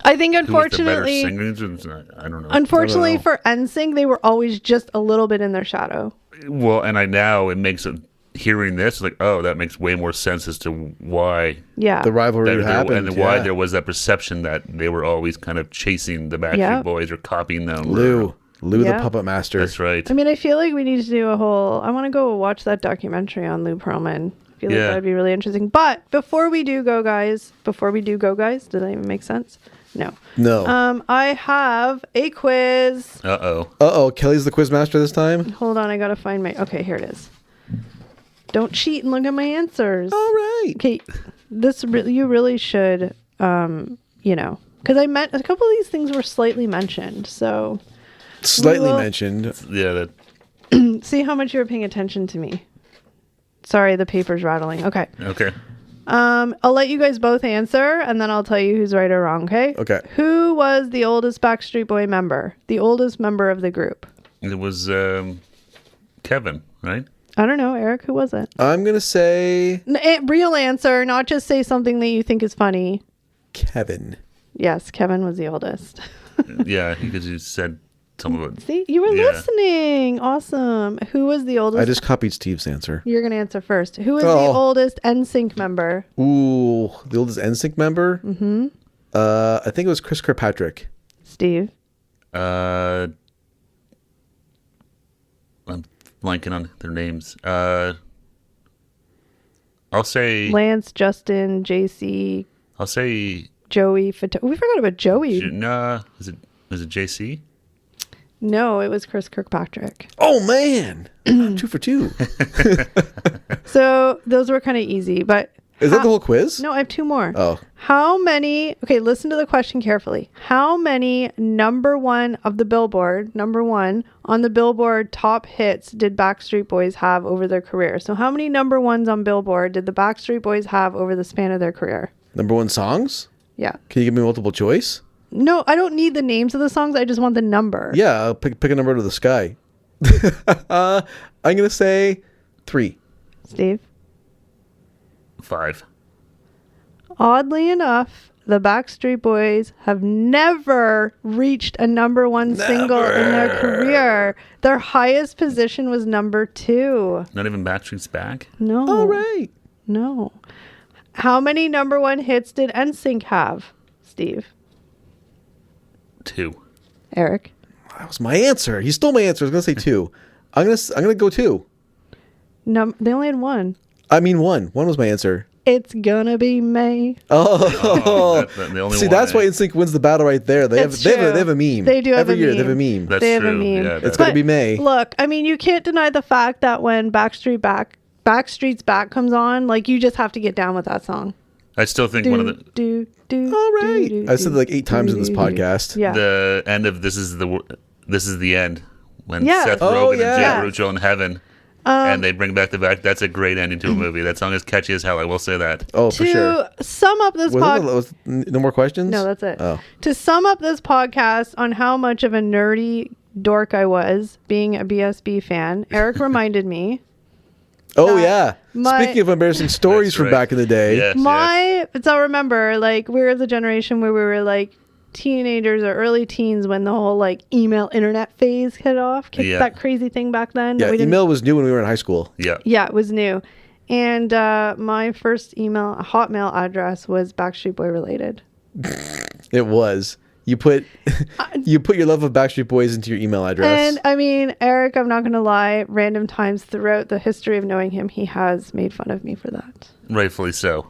I think Who was the better unfortunately, singers? I don't know. unfortunately know. for NSYNC, they were always just a little bit in their shadow. Well, and I now it makes it hearing this like, oh, that makes way more sense as to why Yeah. the rivalry that happened. and why yeah. there was that perception that they were always kind of chasing the Backstreet Yeah. Boys or copying them. Lou Yeah. the Puppet Master. That's right. I mean, I feel like we need to do a whole. I want to go watch that documentary on Lou Pearlman. I feel like Yeah. that would be really interesting. But before we do go, guys, does that even make sense? No. No. I have a quiz. Uh-oh. Kelly's the quiz master this time. Hold on, I gotta find my. Okay, here it is. Don't cheat and look at my answers. All right. Okay, you really should. You know, because I meant a couple of these things were slightly mentioned. So Slightly Well- mentioned. Yeah, that see how much you were paying attention to me. Sorry, the paper's rattling. Okay. okay. I'll let you guys both answer, and then I'll tell you who's right or wrong, okay? Okay. Who was the oldest Backstreet Boy member? The oldest member of the group? It was Kevin, right? I don't know, Eric. Who was it? I'm gonna say Real answer, not just say something that you think is funny. Kevin. Yes, Kevin was the oldest. Yeah, because you said something about. See, you were listening. Awesome. Who was the oldest? I just copied Steve's answer. You're going to answer first. Who is the oldest NSYNC member? Ooh, the oldest NSYNC member? Mm-hmm. I think it was Chris Kirkpatrick. Steve. I'm blanking on their names. I'll say Lance, Justin, JC. I'll say Joey. We forgot about Joey. Nah, was it JC? No, it was Chris Kirkpatrick. Oh, man. 2 for 2. So those were kind of easy, but... Is that the whole quiz? No, I have 2 more. Oh. How many... Okay, listen to the question carefully. How many number 1 of the Billboard, number 1, on the Billboard top hits did Backstreet Boys have over their career? So how many number 1s on Billboard did the Backstreet Boys have over the span of their career? Number 1 songs? Yeah. Can you give me multiple choice? No, I don't need the names of the songs. I just want the number. Yeah, I'll pick a number out of the sky. I'm going to say 3. Steve? 5. Oddly enough, the Backstreet Boys have never reached a number 1 single in their career. Their highest position was number 2. Not even Backstreet's Back? No. All right. No. How many number 1 hits did NSYNC have, Steve? 2. Eric? That was my answer. You stole my answer. I was going to say 2. I'm gonna go 2. They only had 1. I mean 1. 1 was my answer. It's gonna be May. Oh, the only see, one, that's why NSYNC wins the battle right there. They have It's a true. meme. They do have every a year. meme. They have a meme. That's They have a true. meme. Yeah, It's gonna be May. Look, I mean, you can't deny the fact that when Backstreet's Back comes on, like, you just have to get down with that song. I still think one of the All right. I said it like 8 times in this podcast. Yeah. the end of this is the end when Yeah. Seth Oh, Rogen yeah. and Jay Baruchel in heaven. And they bring back the back. That's a great ending to a movie. That song is catchy as hell. I will say that. Oh, for sure. To sum up this podcast, Was no more questions? no, that's it. Oh. To sum up this podcast on how much of a nerdy dork I was being a BSB fan, Eric reminded me. Oh, yeah. my- Speaking of embarrassing stories That's from right. back in the day. Yes, So remember, like, we were the generation where we were like teenagers or early teens when the whole like email internet phase kicked Yeah. that crazy thing back then. Yeah, We didn't- email was new when we were in high school. Yeah. Yeah, it was new. And my first Hotmail address was Backstreet Boy related. It was. You put your love of Backstreet Boys into your email address. And I mean, Eric, I'm not going to lie, random times throughout the history of knowing him, he has made fun of me for that. Rightfully so.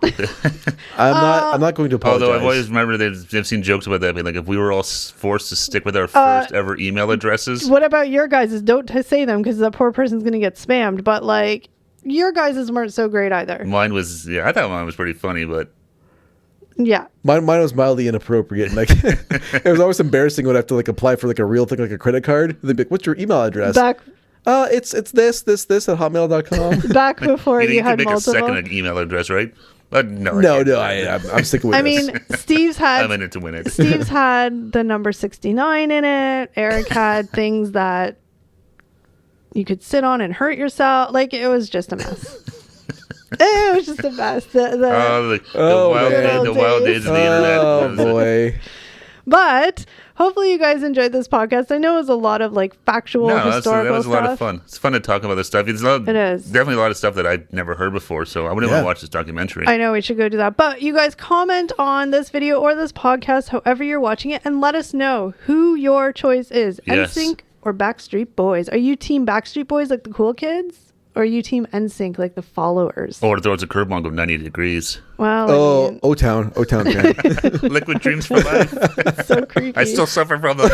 I'm not going to apologize. Although I've always remembered they've seen jokes about that. Like if we were all forced to stick with our first ever email addresses. What about your guys'? Don't say them because the poor person's going to get spammed. But like, your guys' weren't so great either. Mine was, I thought mine was pretty funny, but Yeah. Mine was mildly inappropriate. Like it was always embarrassing when I have to like apply for like a real thing, like a credit card. They'd be like, "What's your email address?" It's this at hotmail.com. Back before you you can had make multiple. a second email address, right? No, No, I'm sticking with I this. mean, Steve's had I'm in it to win it. Steve's had the number 69 in it. Eric had things that you could sit on and hurt yourself. Like, it was just a mess. It was just a mess. The wild days of the internet. Oh boy. But hopefully you guys enjoyed this podcast. I know it was a lot of like factual, That historical was a lot of stuff. fun. It's fun to talk about this stuff. It is. Definitely a lot of stuff that I'd never heard before, so I wouldn't want to watch this documentary. I know we should go do that. But you guys comment on this video or this podcast, however you're watching it, and let us know who your choice is. Yes. NSYNC or Backstreet Boys. Are you team Backstreet Boys like the cool kids? Or are you team NSYNC like the followers? Or throw us a curveball and go 90 degrees. Well, I mean, O-Town fan. Liquid dreams for life. it's so creepy. I still suffer from them.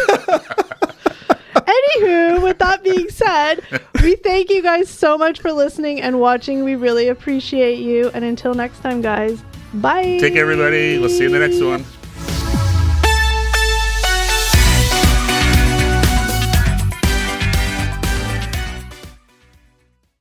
Anywho, with that being said, we thank you guys so much for listening and watching. We really appreciate you. And until next time, guys, bye. Take care, everybody. We'll see you in the next one.